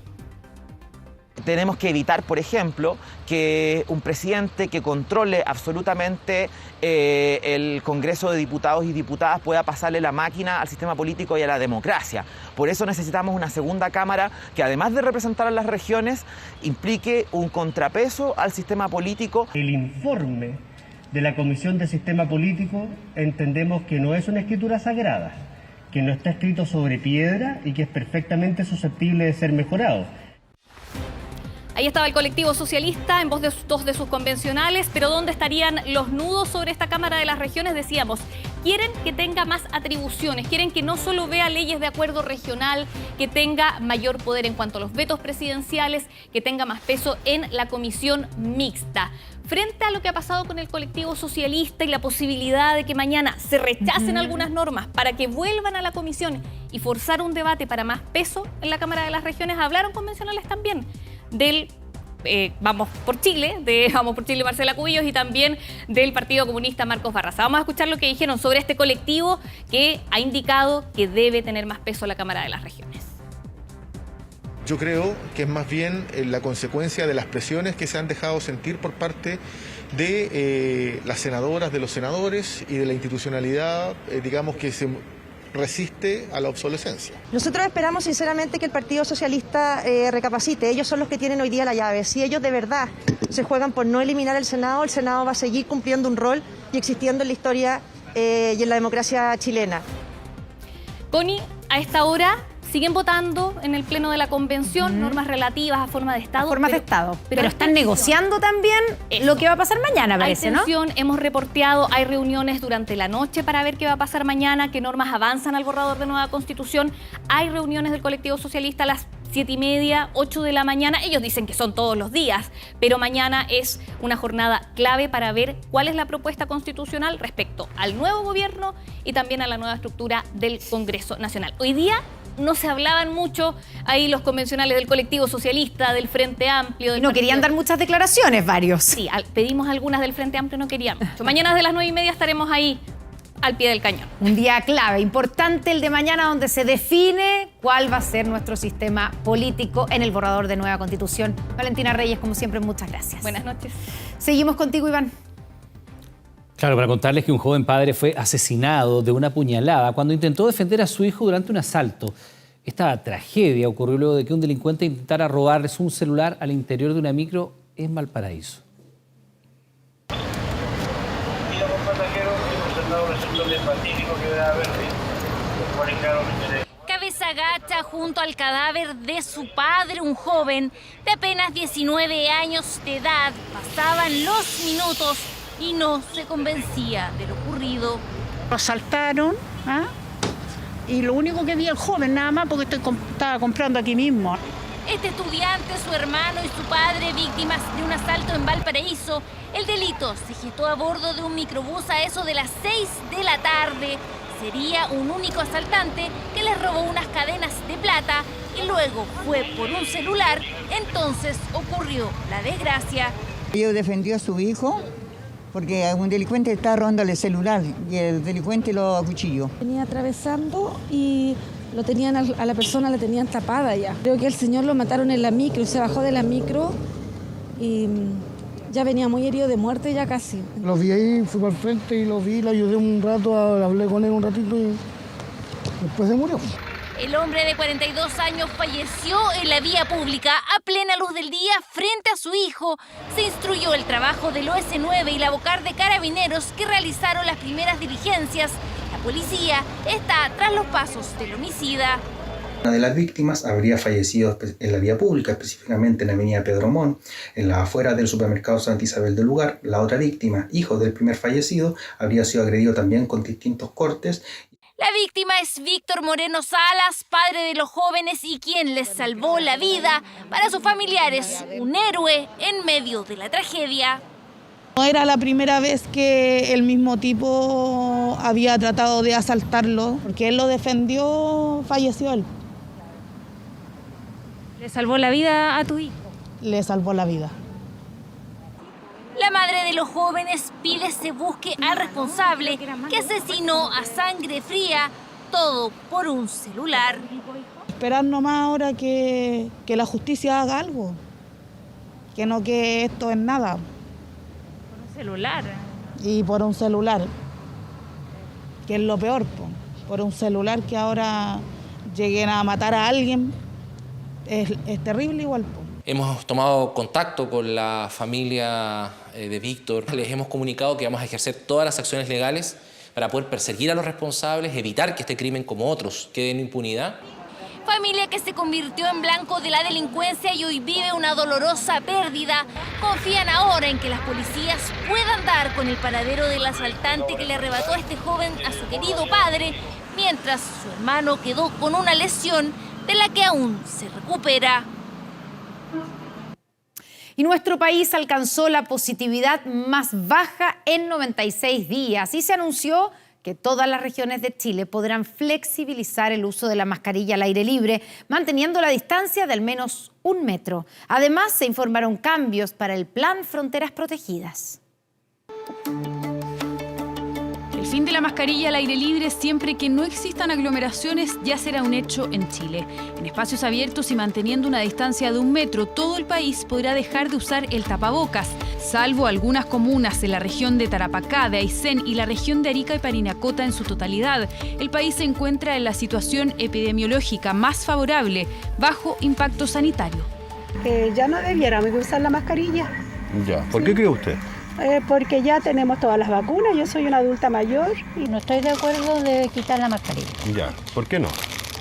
Tenemos que evitar, por ejemplo, que un presidente que controle absolutamente el Congreso de Diputados y Diputadas pueda pasarle la máquina al sistema político y a la democracia. Por eso necesitamos una segunda Cámara que, además de representar a las regiones, implique un contrapeso al sistema político. El informe de la Comisión de Sistema Político entendemos que no es una escritura sagrada, que no está escrito sobre piedra y que es perfectamente susceptible de ser mejorado. Ahí estaba el colectivo socialista en voz de dos de sus convencionales, pero ¿dónde estarían los nudos sobre esta Cámara de las Regiones? Decíamos, quieren que tenga más atribuciones, quieren que no solo vea leyes de acuerdo regional, que tenga mayor poder en cuanto a los vetos presidenciales, que tenga más peso en la comisión mixta. Frente a lo que ha pasado con el colectivo socialista y la posibilidad de que mañana se rechacen algunas normas para que vuelvan a la comisión y forzar un debate para más peso en la Cámara de las Regiones, hablaron convencionales también del Vamos por Chile, de Vamos por Chile Marcela Cubillos, y también del Partido Comunista Marcos Barraza. Vamos a escuchar lo que dijeron sobre este colectivo que ha indicado que debe tener más peso la Cámara de las Regiones. Yo creo que es más bien la consecuencia de las presiones que se han dejado sentir por parte de las senadoras, de los senadores y de la institucionalidad, digamos, que se resiste a la obsolescencia. Nosotros esperamos sinceramente que el Partido Socialista recapacite. Ellos son los que tienen hoy día la llave. Si ellos de verdad se juegan por no eliminar el Senado va a seguir cumpliendo un rol y existiendo en la historia y en la democracia chilena. Connie, a esta hora siguen votando en el Pleno de la Convención normas relativas a forma de Estado. Formas de Estado. Pero están negociando también lo que va a pasar mañana, parece, ¿no? Hay tensión, hemos reporteado, hay reuniones durante la noche para ver qué va a pasar mañana, qué normas avanzan al borrador de nueva Constitución. Hay reuniones del colectivo socialista a las 7:30, 8 de la mañana. Ellos dicen que son todos los días, pero mañana es una jornada clave para ver cuál es la propuesta constitucional respecto al nuevo gobierno y también a la nueva estructura del Congreso Nacional. Hoy día no se hablaban mucho ahí los convencionales del colectivo socialista, del Frente Amplio. No querían dar muchas declaraciones, varios. Sí, pedimos algunas del Frente Amplio, no querían. Mañana desde las 9:30 estaremos ahí al pie del cañón. Un día clave, importante el de mañana, donde se define cuál va a ser nuestro sistema político en el borrador de nueva Constitución. Valentina Reyes, como siempre, muchas gracias. Buenas noches. Seguimos contigo, Iván. Claro, para contarles que un joven padre fue asesinado de una puñalada cuando intentó defender a su hijo durante un asalto. Esta tragedia ocurrió luego de que un delincuente intentara robarles un celular al interior de una micro en Valparaíso. Cabeza gacha junto al cadáver de su padre, un joven de apenas 19 años de edad. Pasaban los minutos y no se convencía de lo ocurrido. Lo asaltaron, y lo único que vi el joven, nada más, porque estaba comprando aquí mismo. Este estudiante, su hermano y su padre, víctimas de un asalto en Valparaíso. El delito se gestó a bordo de un microbús a eso de las 6 de la tarde. Sería un único asaltante que les robó unas cadenas de plata y luego fue por un celular. Entonces ocurrió la desgracia. Ellos defendió a su hijo porque un delincuente estaba robándole el celular y el delincuente lo acuchilló. Venía atravesando y lo tenían a la persona la tenían tapada ya. Creo que el señor lo mataron en la micro, se bajó de la micro y ya venía muy herido de muerte ya casi. Lo vi ahí, fui para el frente y lo vi, le ayudé un rato, hablé con él un ratito y después se murió. El hombre de 42 años falleció en la vía pública a plena luz del día frente a su hijo. Se instruyó el trabajo del OS9 y la Bocar de Carabineros que realizaron las primeras diligencias. La policía está tras los pasos del homicida. Una de las víctimas habría fallecido en la vía pública, específicamente en la avenida Pedro Montt, en la afuera del supermercado Santa Isabel del lugar. La otra víctima, hijo del primer fallecido, habría sido agredido también con distintos cortes. La víctima es Víctor Moreno Salas, padre de los jóvenes y quien les salvó la vida. Para sus familiares, un héroe en medio de la tragedia. No era la primera vez que el mismo tipo había tratado de asaltarlo, porque él lo defendió, falleció él. ¿Le salvó la vida a tu hijo? Le salvó la vida. La madre de los jóvenes pide se busque al responsable que asesinó a sangre fría, todo por un celular. Esperar nomás ahora que la justicia haga algo, que no que esto es nada. Por un celular. Y por un celular, que es lo peor, por un celular que ahora lleguen a matar a alguien, es terrible igual. Hemos tomado contacto con la familia de Víctor. Les hemos comunicado que vamos a ejercer todas las acciones legales para poder perseguir a los responsables, evitar que este crimen, como otros, quede en impunidad. Familia que se convirtió en blanco de la delincuencia y hoy vive una dolorosa pérdida. Confían ahora en que las policías puedan dar con el paradero del asaltante que le arrebató a este joven a su querido padre, mientras su hermano quedó con una lesión de la que aún se recupera. Y nuestro país alcanzó la positividad más baja en 96 días y se anunció que todas las regiones de Chile podrán flexibilizar el uso de la mascarilla al aire libre, manteniendo la distancia de al menos 1 metro. Además, se informaron cambios para el Plan Fronteras Protegidas. El fin de la mascarilla al aire libre siempre que no existan aglomeraciones ya será un hecho en Chile. En espacios abiertos y manteniendo una distancia de 1 metro, todo el país podrá dejar de usar el tapabocas, salvo algunas comunas en la región de Tarapacá, de Aysén y la región de Arica y Parinacota en su totalidad. El país se encuentra en la situación epidemiológica más favorable, bajo impacto sanitario. Ya no debiéramos usar la mascarilla. Ya, ¿por qué cree usted? Porque ya tenemos todas las vacunas, yo soy una adulta mayor y no estoy de acuerdo de quitar la mascarilla. Ya, ¿por qué no?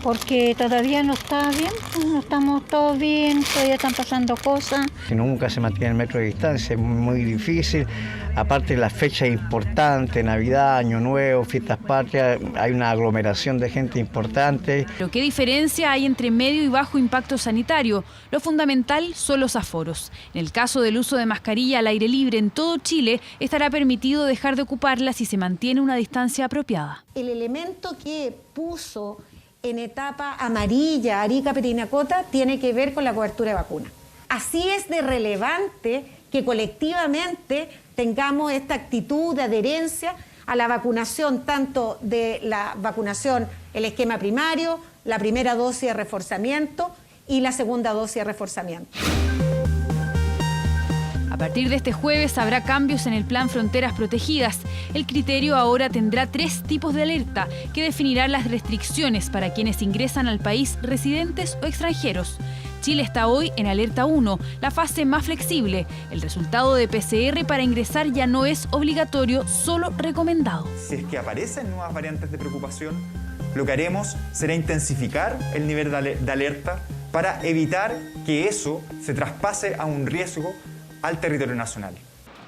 Porque todavía no está bien, no estamos todos bien, todavía están pasando cosas. Si nunca se mantiene el metro de distancia es muy difícil, aparte de las fechas importantes, Navidad, Año Nuevo, Fiestas Patrias, hay una aglomeración de gente importante. Pero ¿qué diferencia hay entre medio y bajo impacto sanitario? Lo fundamental son los aforos. En el caso del uso de mascarilla al aire libre en todo Chile, estará permitido dejar de ocuparla si se mantiene una distancia apropiada. El elemento que puso en etapa amarilla, Arica, Parinacota, tiene que ver con la cobertura de vacunas. Así es de relevante que colectivamente tengamos esta actitud de adherencia a la vacunación, tanto de la vacunación, el esquema primario, la primera dosis de reforzamiento y la segunda dosis de reforzamiento. A partir de este jueves habrá cambios en el Plan Fronteras Protegidas. El criterio ahora tendrá 3 tipos de alerta que definirán las restricciones para quienes ingresan al país, residentes o extranjeros. Chile está hoy en alerta 1, la fase más flexible. El resultado de PCR para ingresar ya no es obligatorio, solo recomendado. Si es que aparecen nuevas variantes de preocupación, lo que haremos será intensificar el nivel de alerta para evitar que eso se traspase a un riesgo al territorio nacional.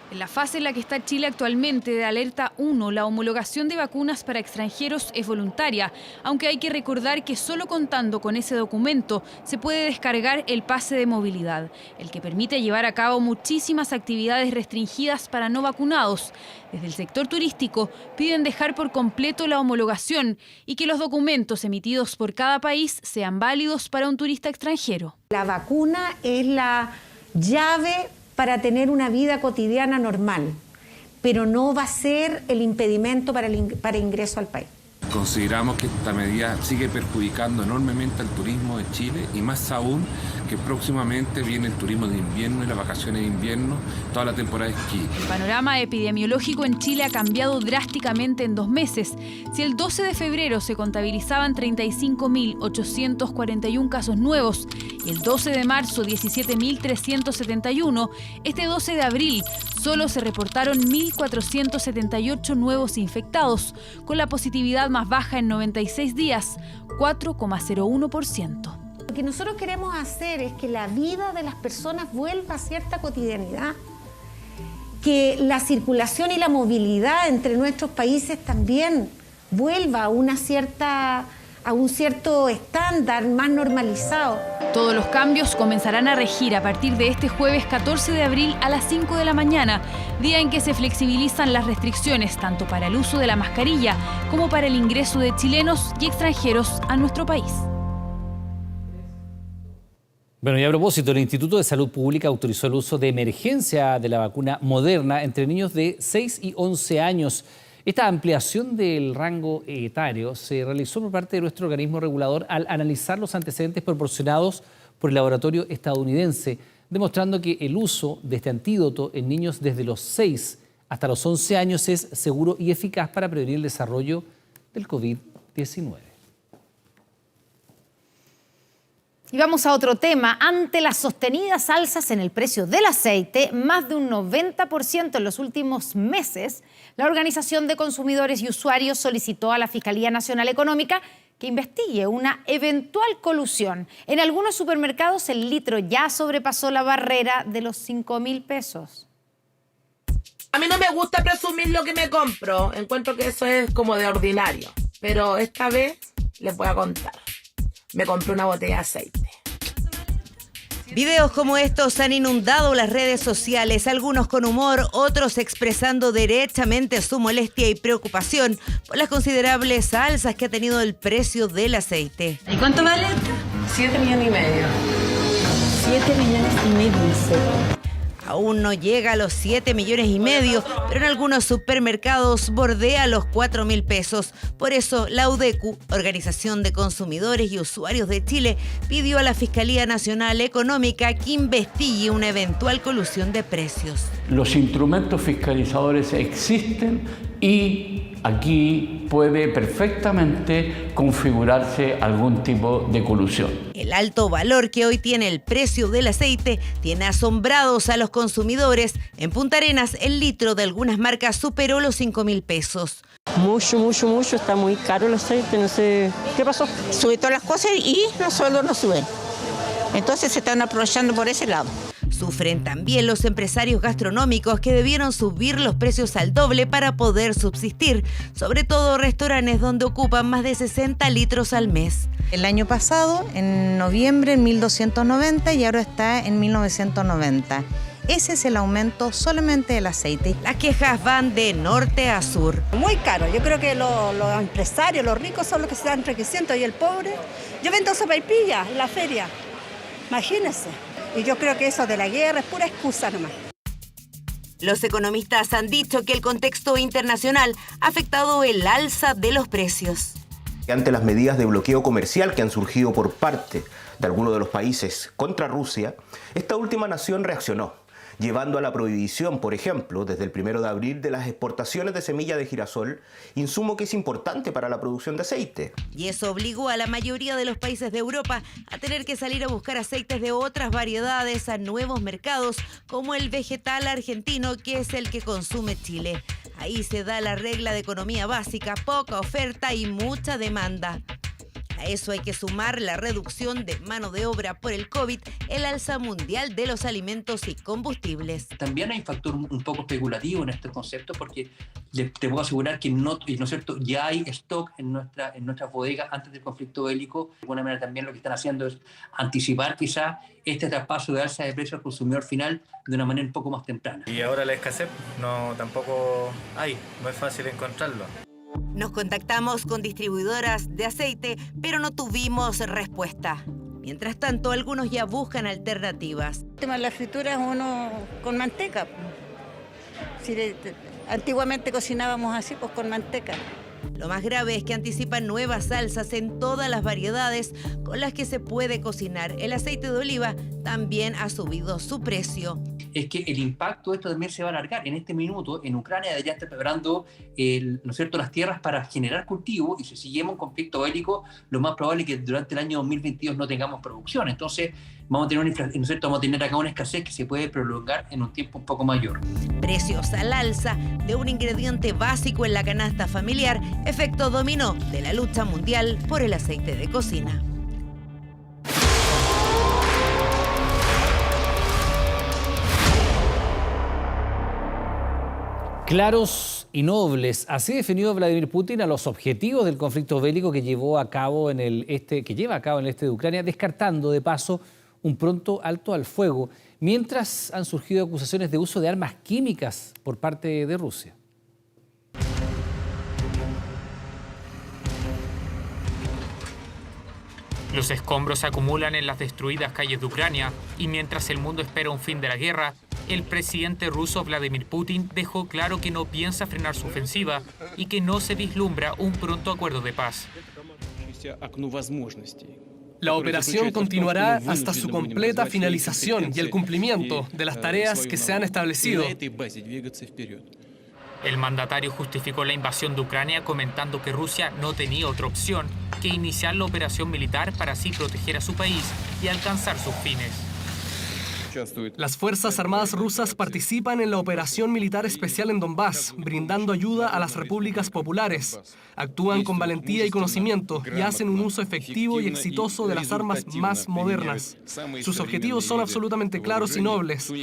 En la fase en la que está Chile actualmente de alerta 1, la homologación de vacunas para extranjeros es voluntaria, aunque hay que recordar que solo contando con ese documento se puede descargar el pase de movilidad, el que permite llevar a cabo muchísimas actividades restringidas para no vacunados. Desde el sector turístico piden dejar por completo la homologación y que los documentos emitidos por cada país sean válidos para un turista extranjero. La vacuna es la llave para tener una vida cotidiana normal, pero no va a ser el impedimento para ingreso al país. Consideramos que esta medida sigue perjudicando enormemente al turismo de Chile y más aún que próximamente viene el turismo de invierno y las vacaciones de invierno, toda la temporada de esquí. El panorama epidemiológico en Chile ha cambiado drásticamente en 2 meses. Si el 12 de febrero se contabilizaban 35.841 casos nuevos y el 12 de marzo 17.371, este 12 de abril solo se reportaron 1.478 nuevos infectados, con la positividad más baja en 96 días, 4,01%. Lo que nosotros queremos hacer es que la vida de las personas vuelva a cierta cotidianidad, que la circulación y la movilidad entre nuestros países también vuelva a un cierto estándar más normalizado. Todos los cambios comenzarán a regir a partir de este jueves 14 de abril a las 5 de la mañana, día en que se flexibilizan las restricciones tanto para el uso de la mascarilla como para el ingreso de chilenos y extranjeros a nuestro país. Bueno, y a propósito, el Instituto de Salud Pública autorizó el uso de emergencia de la vacuna Moderna entre niños de 6 y 11 años. Esta ampliación del rango etario se realizó por parte de nuestro organismo regulador al analizar los antecedentes proporcionados por el laboratorio estadounidense, demostrando que el uso de este antídoto en niños desde los 6 hasta los 11 años es seguro y eficaz para prevenir el desarrollo del COVID-19. Y vamos a otro tema. Ante las sostenidas alzas en el precio del aceite, más de un 90% en los últimos meses, la Organización de Consumidores y Usuarios solicitó a la Fiscalía Nacional Económica que investigue una eventual colusión. En algunos supermercados el litro ya sobrepasó la barrera de los 5.000 pesos. A mí no me gusta presumir lo que me compro. Encuentro que eso es como de ordinario. Pero esta vez les voy a contar. Me compré una botella de aceite. Videos como estos han inundado las redes sociales, algunos con humor, otros expresando derechamente su molestia y preocupación por las considerables alzas que ha tenido el precio del aceite. ¿Y cuánto vale? 7,5 millones. 7,5 millones. Aún no llega a los 7,5 millones, pero en algunos supermercados bordea los 4.000 pesos. Por eso, la UDECU, Organización de Consumidores y Usuarios de Chile, pidió a la Fiscalía Nacional Económica que investigue una eventual colusión de precios. Los instrumentos fiscalizadores existen y aquí puede perfectamente configurarse algún tipo de colusión. El alto valor que hoy tiene el precio del aceite tiene asombrados a los consumidores. En Punta Arenas, el litro de algunas marcas superó los 5.000 pesos. Mucho, está muy caro el aceite, no sé qué pasó. Sube todas las cosas y los sueldos no suben. Entonces se están aprovechando por ese lado. Sufren también los empresarios gastronómicos que debieron subir los precios al doble para poder subsistir, sobre todo restaurantes donde ocupan más de 60 litros al mes. El año pasado, en noviembre, en 1.290 y ahora está en 1.990. Ese es el aumento solamente del aceite. Las quejas van de norte a sur. Muy caro. Yo creo que los empresarios, los ricos son los que se están enriqueciendo y el pobre. Yo vendo sopaipillas en la feria. Imagínense. Y yo creo que eso de la guerra es pura excusa nomás. Los economistas han dicho que el contexto internacional ha afectado el alza de los precios. Ante las medidas de bloqueo comercial que han surgido por parte de algunos de los países contra Rusia, esta última nación reaccionó, llevando a la prohibición, por ejemplo, desde el 1 de abril de las exportaciones de semilla de girasol, insumo que es importante para la producción de aceite. Y eso obligó a la mayoría de los países de Europa a tener que salir a buscar aceites de otras variedades a nuevos mercados, como el vegetal argentino, que es el que consume Chile. Ahí se da la regla de economía básica, poca oferta y mucha demanda. A eso hay que sumar la reducción de mano de obra por el COVID, el alza mundial de los alimentos y combustibles. También hay un factor un poco especulativo en este concepto, porque te puedo asegurar que ¿no es cierto? Ya hay stock en nuestras bodegas antes del conflicto bélico. De alguna manera también lo que están haciendo es anticipar quizá este traspaso de alza de precios al consumidor final de una manera un poco más temprana. Y ahora la escasez tampoco no es fácil encontrarlo. Nos contactamos con distribuidoras de aceite, pero no tuvimos respuesta. Mientras tanto, algunos ya buscan alternativas. El tema de la fritura es uno con manteca. Antiguamente cocinábamos así, pues con manteca. Lo más grave es que anticipan nuevas salsas en todas las variedades con las que se puede cocinar. El aceite de oliva también ha subido su precio. Es que el impacto de esto también se va a alargar. En este minuto, en Ucrania ya está preparando las tierras para generar cultivo, y si seguimos un conflicto bélico, lo más probable es que durante el año 2022 no tengamos producción. Entonces vamos a tener acá una escasez que se puede prolongar en un tiempo un poco mayor. Precios al alza de un ingrediente básico en la canasta familiar, efecto dominó de la lucha mundial por el aceite de cocina. Claros y nobles, así definió Vladimir Putin a los objetivos del conflicto bélico que lleva a cabo en el este de Ucrania, descartando de paso un pronto alto al fuego, mientras han surgido acusaciones de uso de armas químicas por parte de Rusia. Los escombros se acumulan en las destruidas calles de Ucrania, y mientras el mundo espera un fin de la guerra, el presidente ruso Vladimir Putin dejó claro que no piensa frenar su ofensiva y que no se vislumbra un pronto acuerdo de paz. La operación continuará hasta su completa finalización y el cumplimiento de las tareas que se han establecido. El mandatario justificó la invasión de Ucrania comentando que Rusia no tenía otra opción que iniciar la operación militar para así proteger a su país y alcanzar sus fines. Las Fuerzas Armadas rusas participan en la operación militar especial en Donbass, brindando ayuda a las repúblicas populares. Actúan con valentía y conocimiento y hacen un uso efectivo y exitoso de las armas más modernas. Sus objetivos son absolutamente claros y nobles.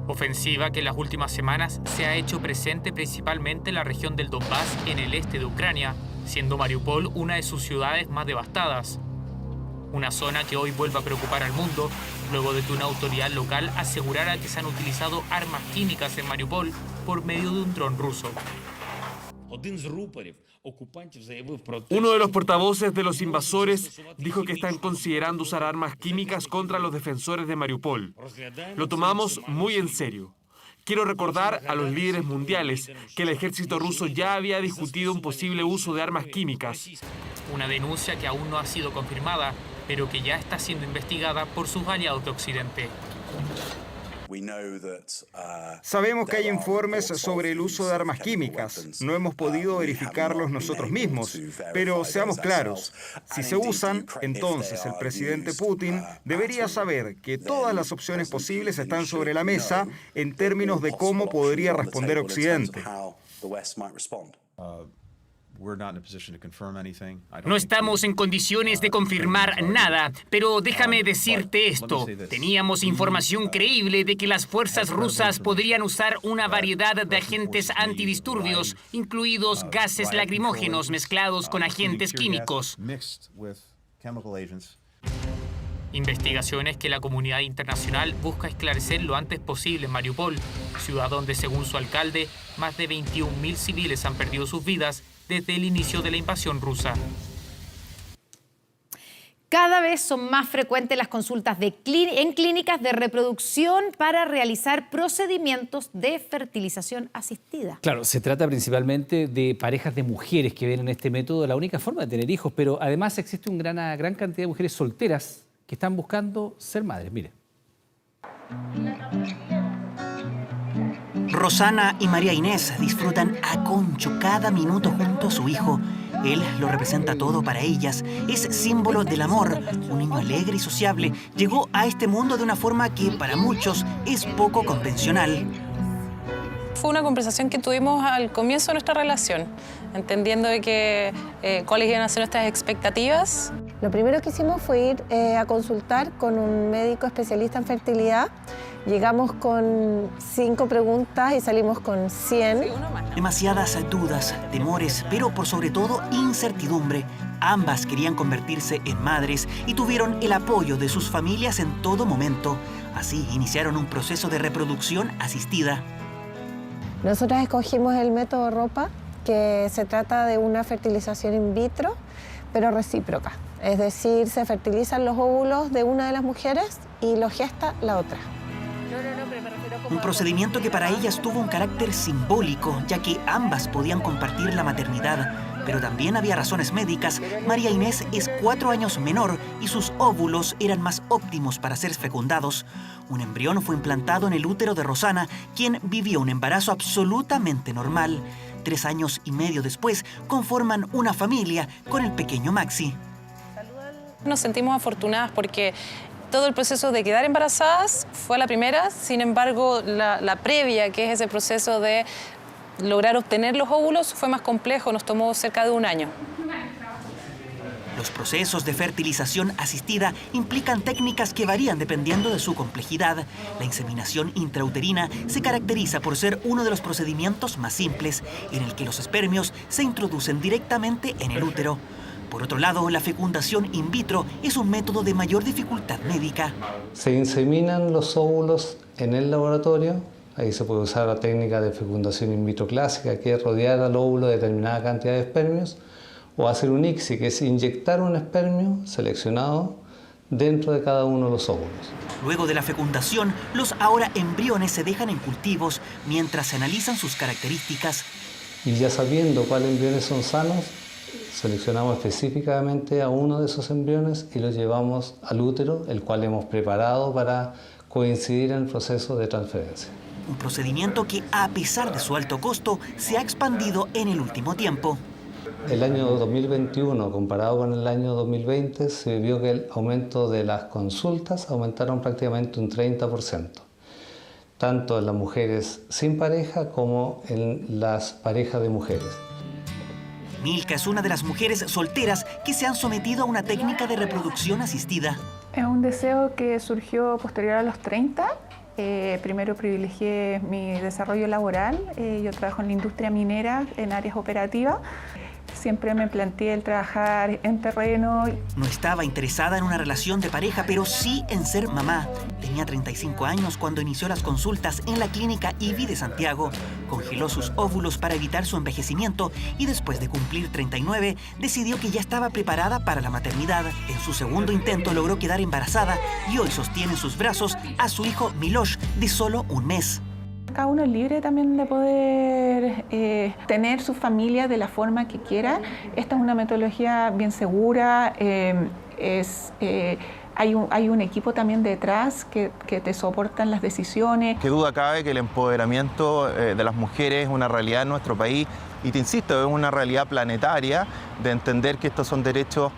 Ofensiva que en las últimas semanas se ha hecho presente principalmente en la región del Donbass, en el este de Ucrania, siendo Mariupol una de sus ciudades más devastadas. Una zona que hoy vuelve a preocupar al mundo, luego de que una autoridad local asegurara que se han utilizado armas químicas en Mariupol por medio de un dron ruso. Uno de los portavoces de los invasores dijo que están considerando usar armas químicas contra los defensores de Mariupol. Lo tomamos muy en serio. Quiero recordar a los líderes mundiales que el ejército ruso ya había discutido un posible uso de armas químicas. Una denuncia que aún no ha sido confirmada, pero que ya está siendo investigada por sus aliados de Occidente. Sabemos que hay informes sobre el uso de armas químicas. No hemos podido verificarlos nosotros mismos, pero seamos claros, si se usan, entonces el presidente Putin debería saber que todas las opciones posibles están sobre la mesa en términos de cómo podría responder Occidente. No estamos en condiciones de confirmar nada, pero déjame decirte esto. Teníamos información creíble de que las fuerzas rusas podrían usar una variedad de agentes antidisturbios, incluidos gases lacrimógenos mezclados con agentes químicos. Investigaciones que la comunidad internacional busca esclarecer lo antes posible en Mariupol, ciudad donde, según su alcalde, más de 21.000 civiles han perdido sus vidas desde el inicio de la invasión rusa. Cada vez son más frecuentes las consultas en clínicas de reproducción para realizar procedimientos de fertilización asistida. Claro, se trata principalmente de parejas de mujeres que ven en este método la única forma de tener hijos, pero además existe una gran cantidad de mujeres solteras que están buscando ser madres. Mire. Rosana y María Inés disfrutan a concho cada minuto junto a su hijo. Él lo representa todo para ellas, es símbolo del amor. Un niño alegre y sociable llegó a este mundo de una forma que para muchos es poco convencional. Fue una conversación que tuvimos al comienzo de nuestra relación, entendiendo de que cuáles iban a ser nuestras expectativas. Lo primero que hicimos fue ir a consultar con un médico especialista en fertilidad. Llegamos con 5 preguntas y salimos con 100. Demasiadas dudas, temores, pero por sobre todo incertidumbre. Ambas querían convertirse en madres y tuvieron el apoyo de sus familias en todo momento. Así iniciaron un proceso de reproducción asistida. Nosotras escogimos el método ROPA, que se trata de una fertilización in vitro, pero recíproca. Es decir, se fertilizan los óvulos de una de las mujeres y los gesta la otra. Un procedimiento que para ellas tuvo un carácter simbólico, ya que ambas podían compartir la maternidad. Pero también había razones médicas. María Inés es 4 años menor y sus óvulos eran más óptimos para ser fecundados. Un embrión fue implantado en el útero de Rosana, quien vivió un embarazo absolutamente normal. 3 años y medio después, conforman una familia con el pequeño Maxi. Nos sentimos afortunadas porque todo el proceso de quedar embarazadas fue a la primera, sin embargo, la previa, que es ese proceso de lograr obtener los óvulos, fue más complejo, nos tomó cerca de 1 año. Los procesos de fertilización asistida implican técnicas que varían dependiendo de su complejidad. La inseminación intrauterina se caracteriza por ser uno de los procedimientos más simples, en el que los espermios se introducen directamente en el útero. Por otro lado, la fecundación in vitro es un método de mayor dificultad médica. Se inseminan los óvulos en el laboratorio. Ahí se puede usar la técnica de fecundación in vitro clásica, que es rodear al óvulo de determinada cantidad de espermios, o hacer un ICSI, que es inyectar un espermio seleccionado dentro de cada uno de los óvulos. Luego de la fecundación, los ahora embriones se dejan en cultivos mientras se analizan sus características. Y ya sabiendo cuáles embriones son sanos, seleccionamos específicamente a uno de esos embriones y los llevamos al útero, el cual hemos preparado para coincidir en el proceso de transferencia. Un procedimiento que, a pesar de su alto costo, se ha expandido en el último tiempo. El año 2021, comparado con el año 2020, se vio que el aumento de las consultas aumentaron prácticamente un 30%, tanto en las mujeres sin pareja como en las parejas de mujeres. Milka es una de las mujeres solteras que se han sometido a una técnica de reproducción asistida. Es un deseo que surgió posterior a los 30. Primero privilegié mi desarrollo laboral. Yo trabajo en la industria minera en áreas operativas. Siempre me planteé el trabajar en terreno. No estaba interesada en una relación de pareja, pero sí en ser mamá. Tenía 35 años cuando inició las consultas en la clínica IVI de Santiago. Congeló sus óvulos para evitar su envejecimiento y después de cumplir 39, decidió que ya estaba preparada para la maternidad. En su segundo intento logró quedar embarazada y hoy sostiene en sus brazos a su hijo Milosh, de solo 1 mes. Cada uno es libre también de poder tener su familia de la forma que quiera. Esta es una metodología bien segura, hay un equipo también detrás que te soportan las decisiones. Qué duda cabe que el empoderamiento de las mujeres es una realidad en nuestro país y te insisto, es una realidad planetaria de entender que estos son derechos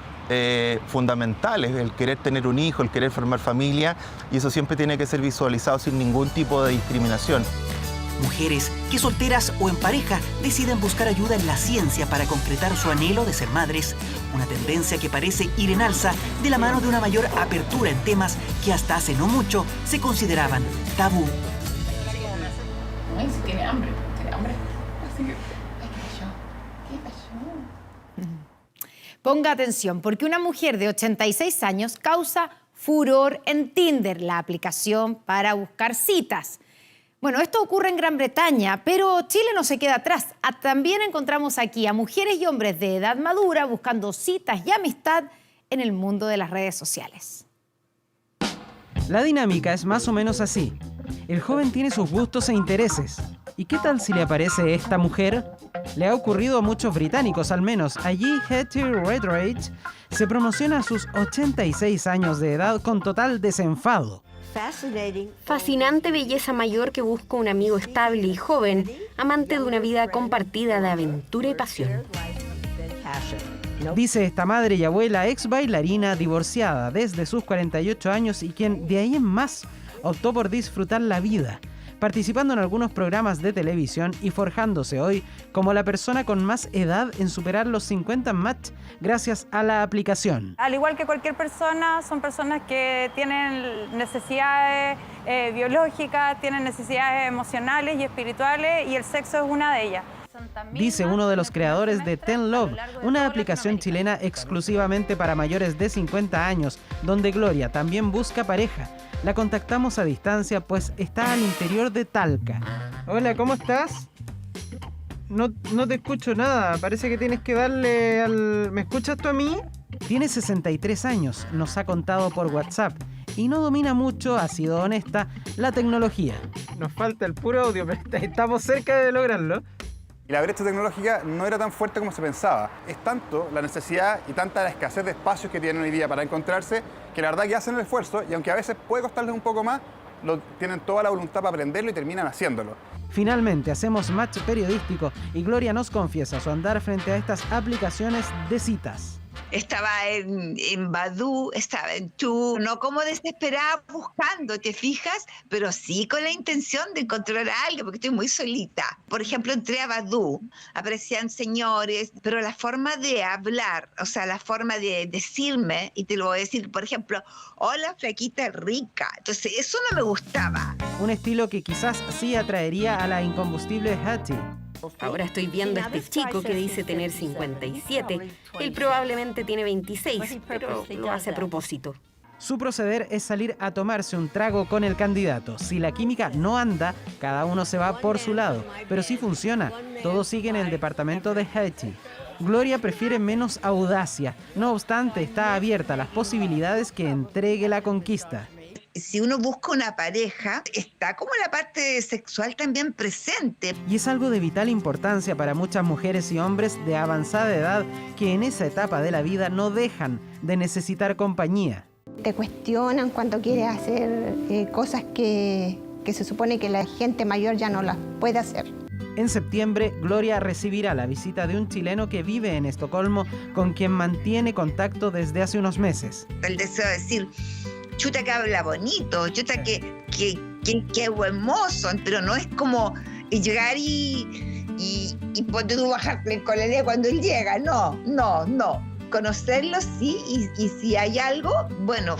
fundamentales, el querer tener un hijo, el querer formar familia, y eso siempre tiene que ser visualizado sin ningún tipo de discriminación. Mujeres que solteras o en pareja deciden buscar ayuda en la ciencia para concretar su anhelo de ser madres, una tendencia que parece ir en alza de la mano de una mayor apertura en temas que hasta hace no mucho se consideraban tabú. Ay, si tiene hambre, así que... Ponga atención, porque una mujer de 86 años causa furor en Tinder, la aplicación para buscar citas. Bueno, esto ocurre en Gran Bretaña, pero Chile no se queda atrás. También encontramos aquí a mujeres y hombres de edad madura buscando citas y amistad en el mundo de las redes sociales. La dinámica es más o menos así. El joven tiene sus gustos e intereses. ¿Y qué tal si le aparece esta mujer? Le ha ocurrido a muchos británicos, al menos. Allí, Hetty Redridge se promociona a sus 86 años de edad con total desenfado. Fascinante belleza mayor que busca un amigo estable y joven, amante de una vida compartida de aventura y pasión. Dice esta madre y abuela, ex bailarina, divorciada desde sus 48 años y quien de ahí en más optó por disfrutar la vida, participando en algunos programas de televisión y forjándose hoy como la persona con más edad en superar los 50 match gracias a la aplicación. Al igual que cualquier persona, son personas que tienen necesidades biológicas, tienen necesidades emocionales y espirituales, y el sexo es una de ellas. Dice uno de los creadores de Ten Love, una aplicación chilena exclusivamente para mayores de 50 años, donde Gloria también busca pareja. La contactamos a distancia, pues está al interior de Talca. Hola, ¿cómo estás? No te escucho nada, parece que tienes que darle al... ¿Me escuchas tú a mí? Tiene 63 años, nos ha contado por WhatsApp, y no domina mucho, ha sido honesta, la tecnología. Nos falta el puro audio, pero estamos cerca de lograrlo. Y la brecha tecnológica no era tan fuerte como se pensaba. Es tanto la necesidad y tanta la escasez de espacios que tienen hoy día para encontrarse, que la verdad que hacen el esfuerzo, y aunque a veces puede costarles un poco más, tienen toda la voluntad para aprenderlo y terminan haciéndolo. Finalmente hacemos match periodístico y Gloria nos confiesa su andar frente a estas aplicaciones de citas. Estaba en Badoo, estaba en Chu, no como desesperada buscando, ¿te fijas? Pero sí con la intención de encontrar a alguien, porque estoy muy solita. Por ejemplo, entré a Badoo, aparecían señores, pero la forma de hablar, o sea, la forma de decirme, y te lo voy a decir, por ejemplo, hola flaquita rica, entonces eso no me gustaba. Un estilo que quizás sí atraería a la incombustible Hattie. Ahora estoy viendo a este chico que dice tener 57. Él probablemente tiene 26, pero lo hace a propósito. Su proceder es salir a tomarse un trago con el candidato. Si la química no anda, cada uno se va por su lado. Pero si funciona, todos siguen el departamento de Hattie. Gloria prefiere menos audacia. No obstante, está abierta a las posibilidades que entregue la conquista. Si uno busca una pareja, está como la parte sexual también presente. Y es algo de vital importancia para muchas mujeres y hombres de avanzada edad que en esa etapa de la vida no dejan de necesitar compañía. Te cuestionan cuando quieres hacer cosas que se supone que la gente mayor ya no las puede hacer. En septiembre, Gloria recibirá la visita de un chileno que vive en Estocolmo, con quien mantiene contacto desde hace unos meses. El deseo de decir, chuta que habla bonito, chuta que buen mozo, pero no es como llegar y ponte tú bajarle con la ley cuando él llega, no. Conocerlo sí, y si hay algo, bueno,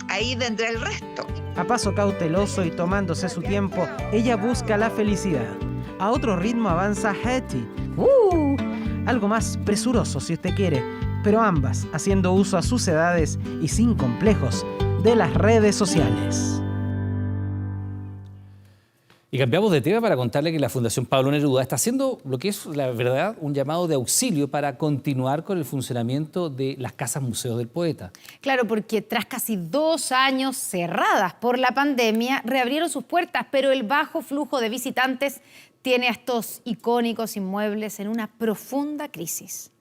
ahí vendrá el resto. A paso cauteloso y tomándose su tiempo, ella busca la felicidad. A otro ritmo avanza Hattie. Algo más presuroso si usted quiere, pero ambas haciendo uso a sus edades y sin complejos de las redes sociales. Y cambiamos de tema para contarle que la Fundación Pablo Neruda está haciendo lo que es, la verdad, un llamado de auxilio para continuar con el funcionamiento de las casas museos del poeta. Claro, porque tras casi 2 años cerradas por la pandemia, reabrieron sus puertas, pero el bajo flujo de visitantes tiene a estos icónicos inmuebles en una profunda crisis.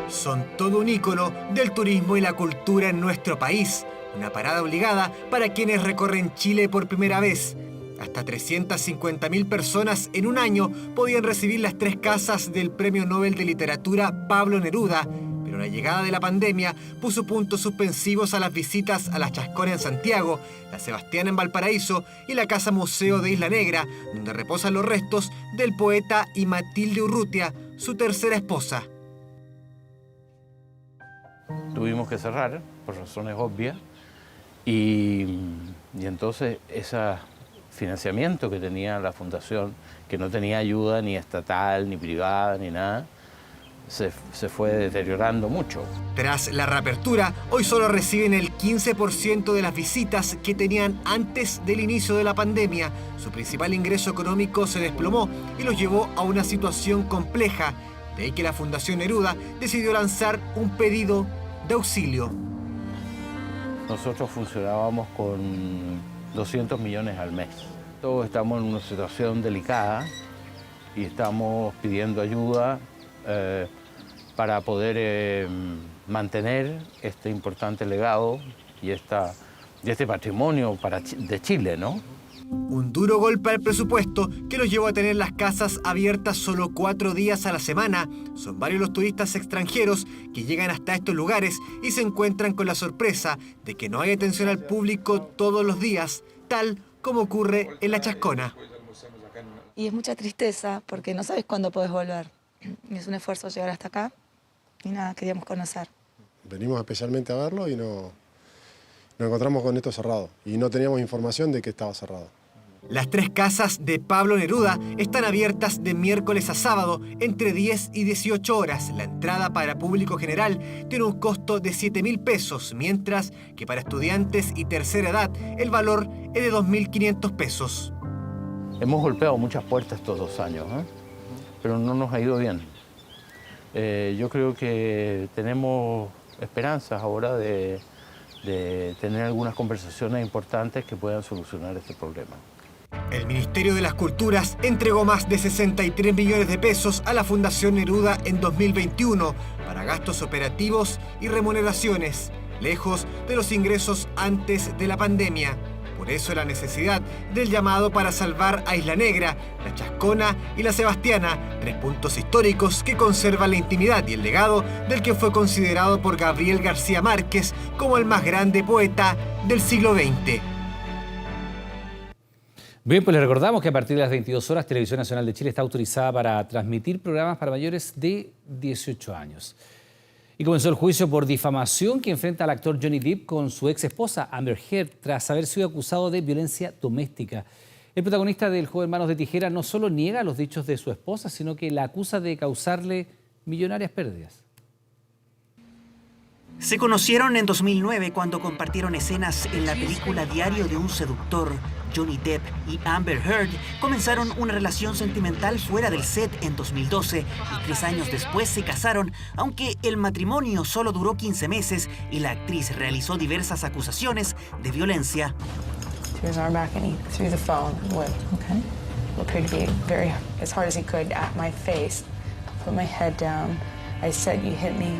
Son todo un ícono del turismo y la cultura en nuestro país. Una parada obligada para quienes recorren Chile por primera vez. Hasta 350.000 personas en un año podían recibir las 3 casas del Premio Nobel de Literatura Pablo Neruda, pero la llegada de la pandemia puso puntos suspensivos a las visitas a la Chascona en Santiago, la Sebastiana en Valparaíso y la Casa Museo de Isla Negra, donde reposan los restos del poeta y Matilde Urrutia, su tercera esposa. Tuvimos que cerrar por razones obvias y entonces esa financiamiento que tenía la fundación, que no tenía ayuda ni estatal, ni privada, ni nada, se fue deteriorando mucho. Tras la reapertura, hoy solo reciben el 15% de las visitas que tenían antes del inicio de la pandemia. Su principal ingreso económico se desplomó y los llevó a una situación compleja. De ahí que la Fundación Neruda decidió lanzar un pedido de auxilio. Nosotros funcionábamos con 200 millones al mes. Todos estamos en una situación delicada y estamos pidiendo ayuda para poder mantener este importante legado y este patrimonio de Chile, ¿no? Un duro golpe al presupuesto que los llevó a tener las casas abiertas solo 4 días a la semana. Son varios los turistas extranjeros que llegan hasta estos lugares y se encuentran con la sorpresa de que no hay atención al público todos los días, tal como ocurre en La Chascona. Y es mucha tristeza porque no sabes cuándo puedes volver. Es un esfuerzo llegar hasta acá y nada, queríamos conocer. Venimos especialmente a verlo y nos encontramos con esto cerrado y no teníamos información de que estaba cerrado. Las 3 casas de Pablo Neruda están abiertas de miércoles a sábado entre 10 y 18 horas. La entrada para público general tiene un costo de 7.000 pesos, mientras que para estudiantes y tercera edad el valor es de 2.500 pesos. Hemos golpeado muchas puertas estos 2 años, pero no nos ha ido bien. Yo creo que tenemos esperanzas ahora de tener algunas conversaciones importantes que puedan solucionar este problema. El Ministerio de las Culturas entregó más de 63 millones de pesos a la Fundación Neruda en 2021 para gastos operativos y remuneraciones, lejos de los ingresos antes de la pandemia. Por eso la necesidad del llamado para salvar a Isla Negra, La Chascona y La Sebastiana, 3 puntos históricos que conservan la intimidad y el legado del que fue considerado por Gabriel García Márquez como el más grande poeta del siglo XX. Bien, pues les recordamos que a partir de las 22 horas Televisión Nacional de Chile está autorizada para transmitir programas para mayores de 18 años. Y comenzó el juicio por difamación que enfrenta al actor Johnny Depp con su ex esposa Amber Heard tras haber sido acusado de violencia doméstica. El protagonista del Joven Manos de Tijera no solo niega los dichos de su esposa, sino que la acusa de causarle millonarias pérdidas. Se conocieron en 2009 cuando compartieron escenas en la película Diario de un seductor. Johnny Depp y Amber Heard comenzaron una relación sentimental fuera del set en 2012 y 3 años después se casaron, aunque el matrimonio solo duró 15 meses y la actriz realizó diversas acusaciones de violencia. She was on her balcony through the phone with, what appeared to be very, as hard as he could at my face. Put my head down. I said, "You hit me."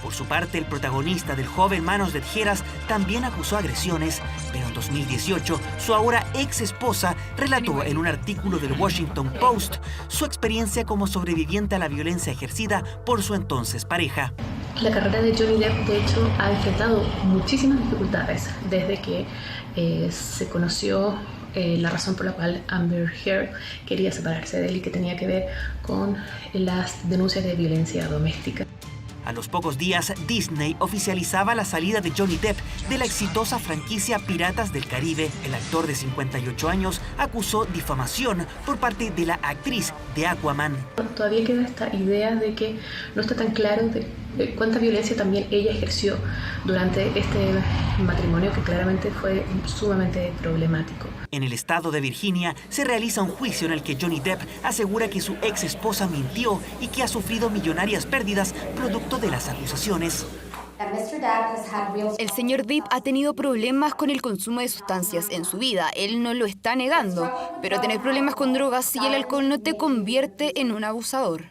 Por su parte, el protagonista del Joven Manos de Tijeras también acusó agresiones, pero en 2018 su ahora ex esposa relató en un artículo del Washington Post su experiencia como sobreviviente a la violencia ejercida por su entonces pareja. La carrera de Johnny Depp, de hecho, ha enfrentado muchísimas dificultades desde que se conoció la razón por la cual Amber Heard quería separarse de él y que tenía que ver con las denuncias de violencia doméstica. A los pocos días, Disney oficializaba la salida de Johnny Depp de la exitosa franquicia Piratas del Caribe. El actor de 58 años acusó difamación por parte de la actriz de Aquaman. Todavía queda esta idea de que no está tan claro de cuánta violencia también ella ejerció durante este matrimonio que claramente fue sumamente problemático. En el estado de Virginia se realiza un juicio en el que Johnny Depp asegura que su ex esposa mintió y que ha sufrido millonarias pérdidas producto de las acusaciones. El señor Depp ha tenido problemas con el consumo de sustancias en su vida. Él no lo está negando, pero tener problemas con drogas y el alcohol no te convierte en un abusador.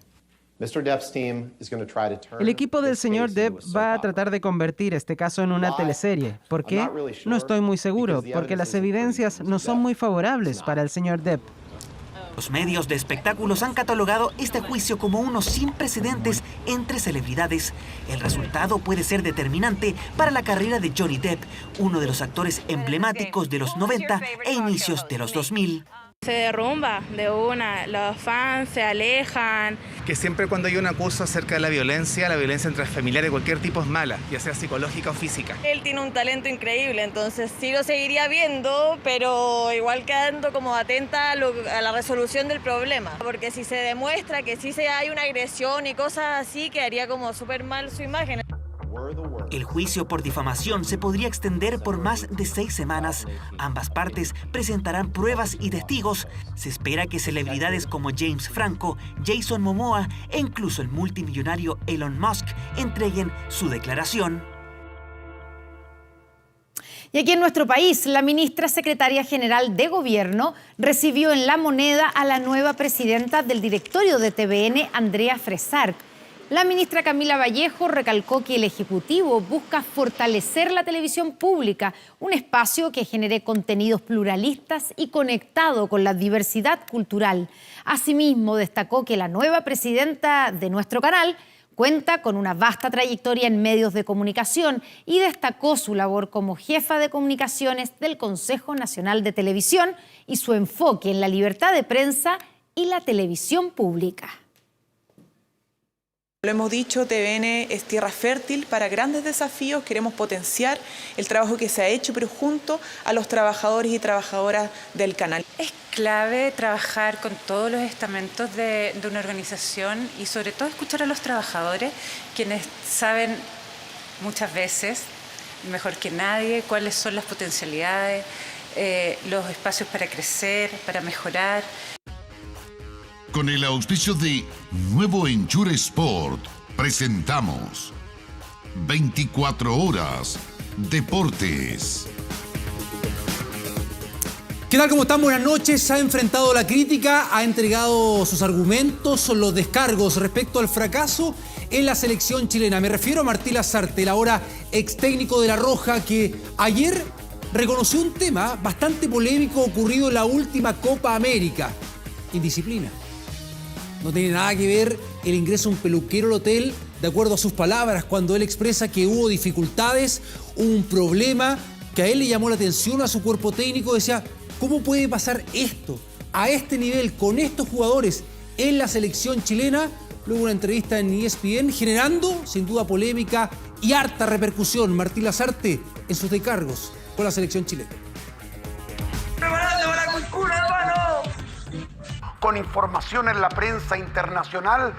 El equipo del señor Depp va a tratar de convertir este caso en una teleserie. ¿Por qué? No estoy muy seguro, porque las evidencias no son muy favorables para el señor Depp. Los medios de espectáculos han catalogado este juicio como uno sin precedentes entre celebridades. El resultado puede ser determinante para la carrera de Johnny Depp, uno de los actores emblemáticos de los 90 e inicios de los 2000. Se derrumba de una, los fans se alejan. Que siempre cuando hay un acuso acerca de la violencia intrafamiliar de cualquier tipo es mala, ya sea psicológica o física. Él tiene un talento increíble, entonces sí lo seguiría viendo, pero igual quedando como atenta a la resolución del problema. Porque si se demuestra que sí hay una agresión y cosas así, quedaría como súper mal su imagen. El juicio por difamación se podría extender por más de 6 semanas. Ambas partes presentarán pruebas y testigos. Se espera que celebridades como James Franco, Jason Momoa e incluso el multimillonario Elon Musk entreguen su declaración. Y aquí en nuestro país, la ministra secretaria general de Gobierno recibió en La Moneda a la nueva presidenta del directorio de TVN, Andrea Fresart. La ministra Camila Vallejo recalcó que el Ejecutivo busca fortalecer la televisión pública, un espacio que genere contenidos pluralistas y conectado con la diversidad cultural. Asimismo, destacó que la nueva presidenta de nuestro canal cuenta con una vasta trayectoria en medios de comunicación y destacó su labor como jefa de comunicaciones del Consejo Nacional de Televisión y su enfoque en la libertad de prensa y la televisión pública. Lo hemos dicho, TVN es tierra fértil para grandes desafíos, queremos potenciar el trabajo que se ha hecho, pero junto a los trabajadores y trabajadoras del canal. Es clave trabajar con todos los estamentos de una organización y sobre todo escuchar a los trabajadores, quienes saben muchas veces, mejor que nadie, cuáles son las potencialidades, los espacios para crecer, para mejorar. Con el auspicio de Nuevo Enchur Sport, presentamos 24 Horas Deportes. ¿Qué tal? ¿Cómo están? Buenas noches. Ha enfrentado la crítica, ha entregado sus argumentos, los descargos respecto al fracaso en la selección chilena. Me refiero a Martín Lasarte, el ahora ex técnico de La Roja, que ayer reconoció un tema bastante polémico ocurrido en la última Copa América: indisciplina. No tiene nada que ver el ingreso a un peluquero al hotel, de acuerdo a sus palabras, cuando él expresa que hubo dificultades, hubo un problema que a él le llamó la atención, a su cuerpo técnico. Decía, ¿cómo puede pasar esto a este nivel con estos jugadores en la selección chilena? Luego una entrevista en ESPN generando sin duda polémica y harta repercusión. Martín Lasarte en sus descargos con la selección chilena. ¡Preparate para la cultura, hermano! Con información en la prensa internacional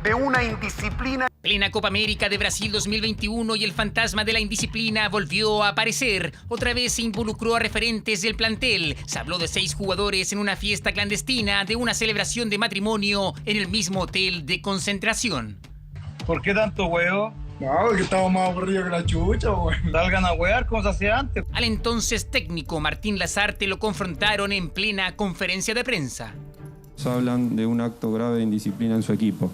de una indisciplina. Plena Copa América de Brasil 2021 y el fantasma de la indisciplina volvió a aparecer. Otra vez se involucró a referentes del plantel. Se habló de 6 jugadores en una fiesta clandestina de una celebración de matrimonio en el mismo hotel de concentración. ¿Por qué tanto huevo? No, porque estamos más aburridos que la chucha, güey. Salgan a huear como se hacía antes. Al entonces técnico Martín Lasarte lo confrontaron en plena conferencia de prensa. Hablan de un acto grave de indisciplina en su equipo.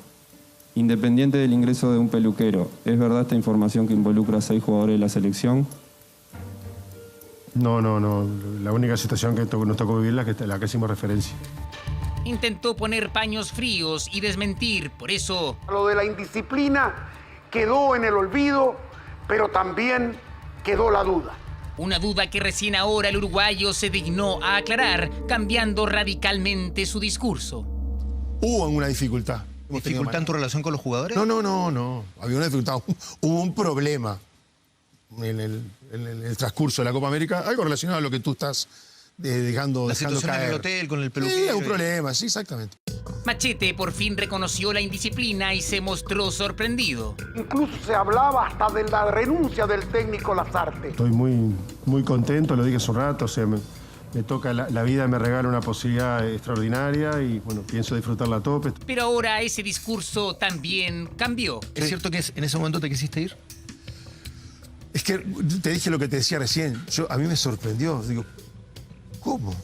Independiente del ingreso de un peluquero, ¿es verdad esta información que involucra a 6 jugadores de la selección? No. La única situación que nos tocó vivir es la que hicimos referencia. Intentó poner paños fríos y desmentir, por eso... Lo de la indisciplina quedó en el olvido, pero también quedó la duda. Una duda que recién ahora el uruguayo se dignó a aclarar, cambiando radicalmente su discurso. Hubo una dificultad. ¿Dificultad en tu relación con los jugadores? No. Había una dificultad. Hubo un problema en el transcurso de la Copa América, algo relacionado a lo que tú estás dejando la situación caer. En el hotel, con el peluquero. Sí, un problema, sí, exactamente. Machete por fin reconoció la indisciplina y se mostró sorprendido. Incluso se hablaba hasta de la renuncia del técnico Lasarte. Estoy muy contento, lo dije hace un rato, o sea, me toca, la vida me regala una posibilidad extraordinaria y bueno, pienso disfrutarla a tope. Pero ahora ese discurso también cambió. ¿Es cierto que en ese momento te quisiste ir? Es que te dije lo que te decía recién. A mí me sorprendió. Digo, ¿cómo?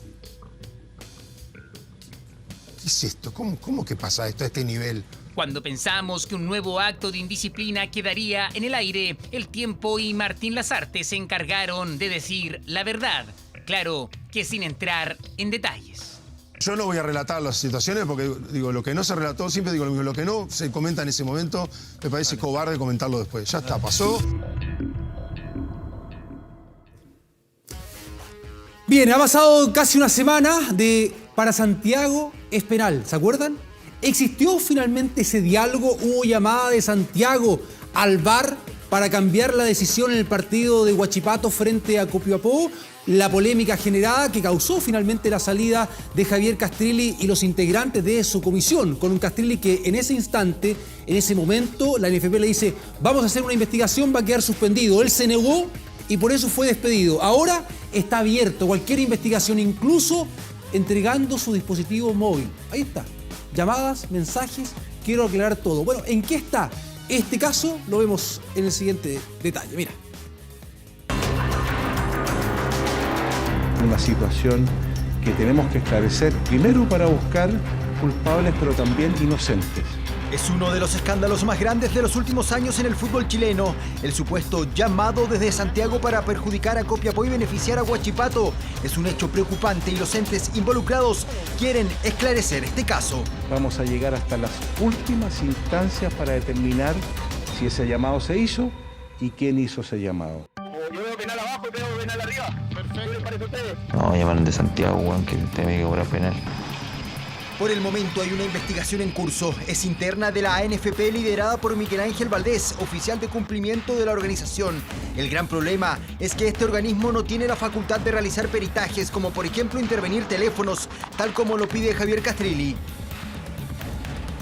¿Qué es esto? ¿Cómo que pasa esto a este nivel? Cuando pensamos que un nuevo acto de indisciplina quedaría en el aire, el tiempo y Martín Lasarte se encargaron de decir la verdad. Claro que sin entrar en detalles. Yo no voy a relatar las situaciones porque, digo, lo que no se relató, siempre digo lo mismo, lo que no se comenta en ese momento, me parece cobarde comentarlo después. Ya está, pasó. Bien, ha pasado casi una semana de para Santiago es penal, ¿se acuerdan? ¿Existió finalmente ese diálogo? ¿Hubo llamada de Santiago al VAR para cambiar la decisión en el partido de Huachipato frente a Copiapó? La polémica generada que causó finalmente la salida de Javier Castrilli y los integrantes de su comisión, con un Castrilli que en ese instante, en ese momento, la NFP le dice: vamos a hacer una investigación, va a quedar suspendido. Él se negó y por eso fue despedido. Ahora está abierto cualquier investigación, incluso entregando su dispositivo móvil. Ahí está. Llamadas, mensajes, quiero aclarar todo. Bueno, ¿en qué está este caso? Lo vemos en el siguiente detalle. Mira. Una situación que tenemos que esclarecer, primero para buscar culpables, pero también inocentes. Es uno de los escándalos más grandes de los últimos años en el fútbol chileno. El supuesto llamado desde Santiago para perjudicar a Copiapó y beneficiar a Huachipato es un hecho preocupante y los entes involucrados quieren esclarecer este caso. Vamos a llegar hasta las últimas instancias para determinar si ese llamado se hizo y quién hizo ese llamado. Yo veo penal abajo y veo penal arriba. Perfecto. ¿Qué les parece a ustedes? No, llamaron de Santiago, weón, que usted me cobra penal. Por el momento hay una investigación en curso. Es interna de la ANFP liderada por Miguel Ángel Valdés, oficial de cumplimiento de la organización. El gran problema es que este organismo no tiene la facultad de realizar peritajes, como por ejemplo intervenir teléfonos, tal como lo pide Javier Castrilli.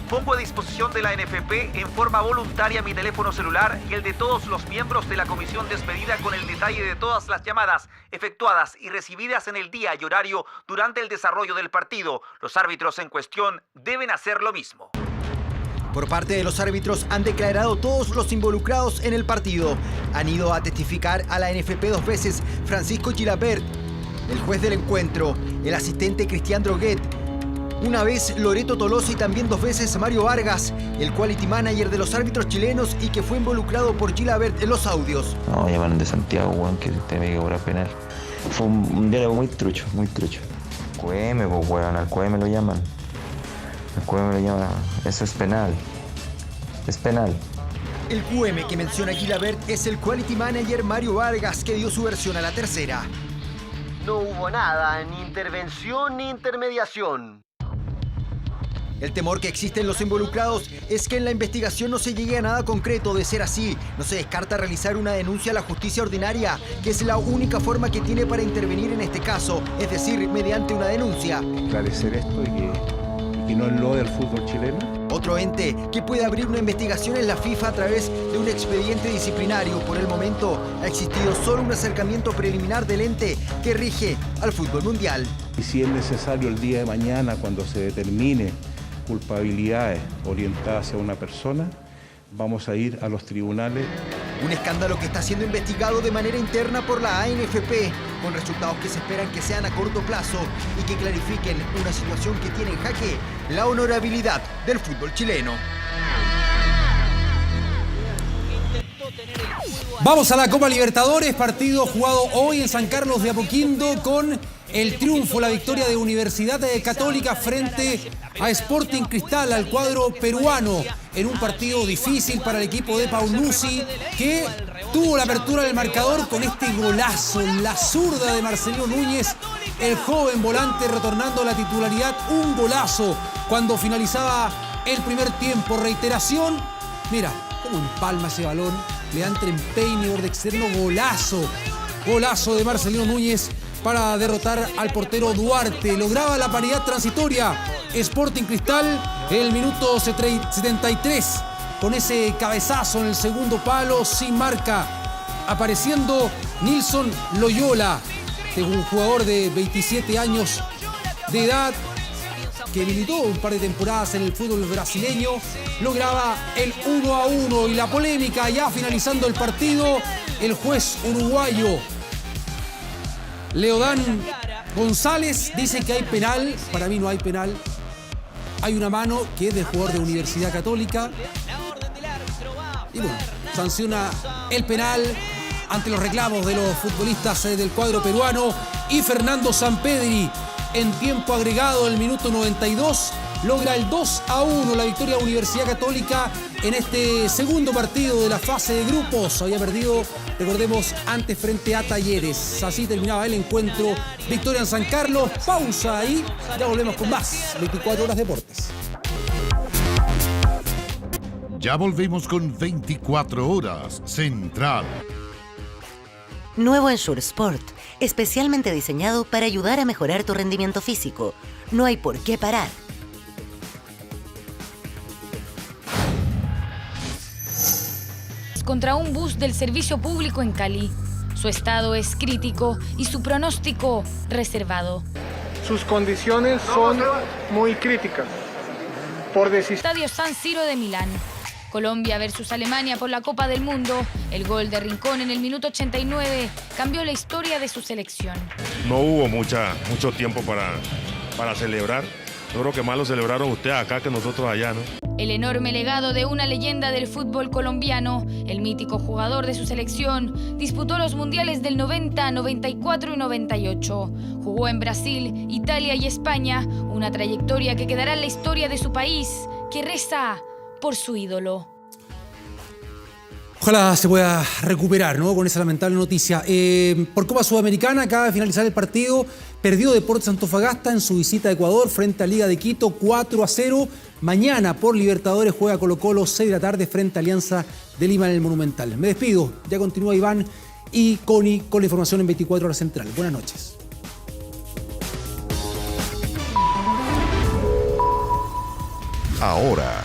Pongo a disposición de la NFP en forma voluntaria mi teléfono celular y el de todos los miembros de la comisión despedida con el detalle de todas las llamadas efectuadas y recibidas en el día y horario durante el desarrollo del partido. Los árbitros en cuestión deben hacer lo mismo. Por parte de los árbitros han declarado todos los involucrados en el partido. Han ido a testificar a la NFP 2 veces Francisco Gilabert, el juez del encuentro, el asistente Cristian Droguet, una vez Loreto Tolosa y también 2 veces Mario Vargas, el quality manager de los árbitros chilenos y que fue involucrado por Gilabert en los audios. No, llamaron de Santiago, weón, que usted me cobra penal. Fue un diálogo muy trucho, muy trucho. QM, pues, weón, al QM lo llaman. Al QM lo llaman, eso es penal. Es penal. El QM que menciona Gilabert es el quality manager Mario Vargas, que dio su versión a La Tercera. No hubo nada, ni intervención ni intermediación. El temor que existe en los involucrados es que en la investigación no se llegue a nada concreto. De ser así, no se descarta realizar una denuncia a la justicia ordinaria, que es la única forma que tiene para intervenir en este caso, es decir, mediante una denuncia. Esclarecer esto y que no enlode al fútbol chileno. Otro ente que puede abrir una investigación es la FIFA a través de un expediente disciplinario. Por el momento ha existido solo un acercamiento preliminar del ente que rige al fútbol mundial. Y si es necesario el día de mañana, cuando se determine culpabilidades orientadas hacia una persona, vamos a ir a los tribunales. Un escándalo que está siendo investigado de manera interna por la ANFP, con resultados que se esperan que sean a corto plazo y que clarifiquen una situación que tiene en jaque la honorabilidad del fútbol chileno. Vamos a la Copa Libertadores, partido jugado hoy en San Carlos de Apoquindo con el triunfo, la victoria de Universidad Católica frente a Sporting Cristal, al cuadro peruano, en un partido difícil para el equipo de Paulucci, que tuvo la apertura del marcador con este golazo, la zurda de Marcelino Núñez, el joven volante retornando a la titularidad, un golazo cuando finalizaba el primer tiempo. Reiteración, mira cómo empalma ese balón, le dan trempeine borde externo, golazo de Marcelino Núñez para derrotar al portero Duarte. Lograba la paridad transitoria Sporting Cristal en el minuto 73 con ese cabezazo en el segundo palo sin marca, apareciendo Nilson Loyola, un jugador de 27 años de edad que militó un par de temporadas en el fútbol brasileño. Lograba el 1-1 y la polémica ya finalizando el partido. El juez uruguayo Leodán González dice que hay penal. Para mí no hay penal. Hay una mano que es del jugador de Universidad Católica. Y bueno, sanciona el penal ante los reclamos de los futbolistas del cuadro peruano. Y Fernando Sampedri, en tiempo agregado, el minuto 92, logra el 2-1, la victoria de Universidad Católica en este segundo partido de la fase de grupos. Había perdido, recordemos, antes frente a Talleres. Así terminaba el encuentro. Victoria en San Carlos. Pausa ahí. Ya volvemos con más. 24 horas Deportes. Ya volvemos con 24 horas Central. Nuevo Ensure Sport, especialmente diseñado para ayudar a mejorar tu rendimiento físico. No hay por qué parar. Contra un bus del servicio público en Cali. Su estado es crítico y su pronóstico reservado. Sus condiciones son muy críticas. Por Estadio San Siro de Milán. Colombia versus Alemania por la Copa del Mundo. El gol de Rincón en el minuto 89 cambió la historia de su selección. No hubo mucho tiempo para celebrar. Yo creo que más lo celebraron ustedes acá que nosotros allá, ¿no? El enorme legado de una leyenda del fútbol colombiano, el mítico jugador de su selección, disputó los mundiales del 90, 94 y 98. Jugó en Brasil, Italia y España, una trayectoria que quedará en la historia de su país, que reza por su ídolo. Ojalá se pueda recuperar, ¿no?, con esa lamentable noticia. Por Copa Sudamericana, acaba de finalizar el partido. Perdió Deportes Antofagasta en su visita a Ecuador frente a Liga de Quito 4-0. Mañana por Libertadores juega Colo-Colo 6 de la tarde frente a Alianza de Lima en el Monumental. Me despido. Ya continúa Iván y Connie con la información en 24 horas Central. Buenas noches. Ahora.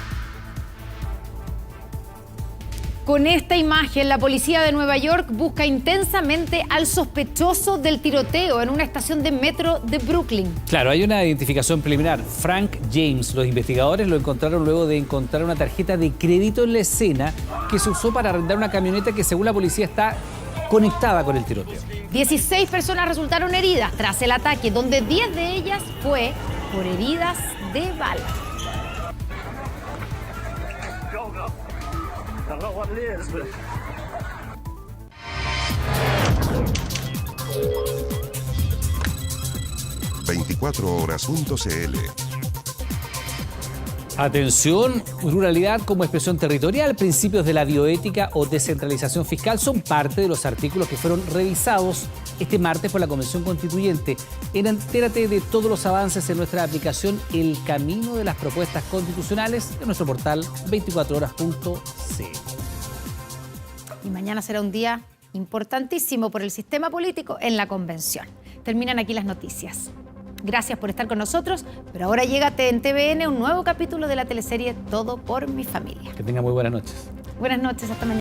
Con esta imagen, la policía de Nueva York busca intensamente al sospechoso del tiroteo en una estación de metro de Brooklyn. Claro, hay una identificación preliminar. Frank James. Los investigadores lo encontraron luego de encontrar una tarjeta de crédito en la escena que se usó para arrendar una camioneta que, según la policía, está conectada con el tiroteo. 16 personas resultaron heridas tras el ataque, donde 10 de ellas fue por heridas de bala. 24horas.cl. Atención, ruralidad como expresión territorial, principios de la bioética o descentralización fiscal son parte de los artículos que fueron revisados este martes por la Convención Constituyente. Entérate de todos los avances en nuestra aplicación El Camino de las Propuestas Constitucionales en nuestro portal 24horas.cl. Y mañana será un día importantísimo por el sistema político en la Convención. Terminan aquí las noticias. Gracias por estar con nosotros, pero ahora llega en TVN un nuevo capítulo de la teleserie Todo por mi familia. Que tenga muy buenas noches. Buenas noches, hasta mañana.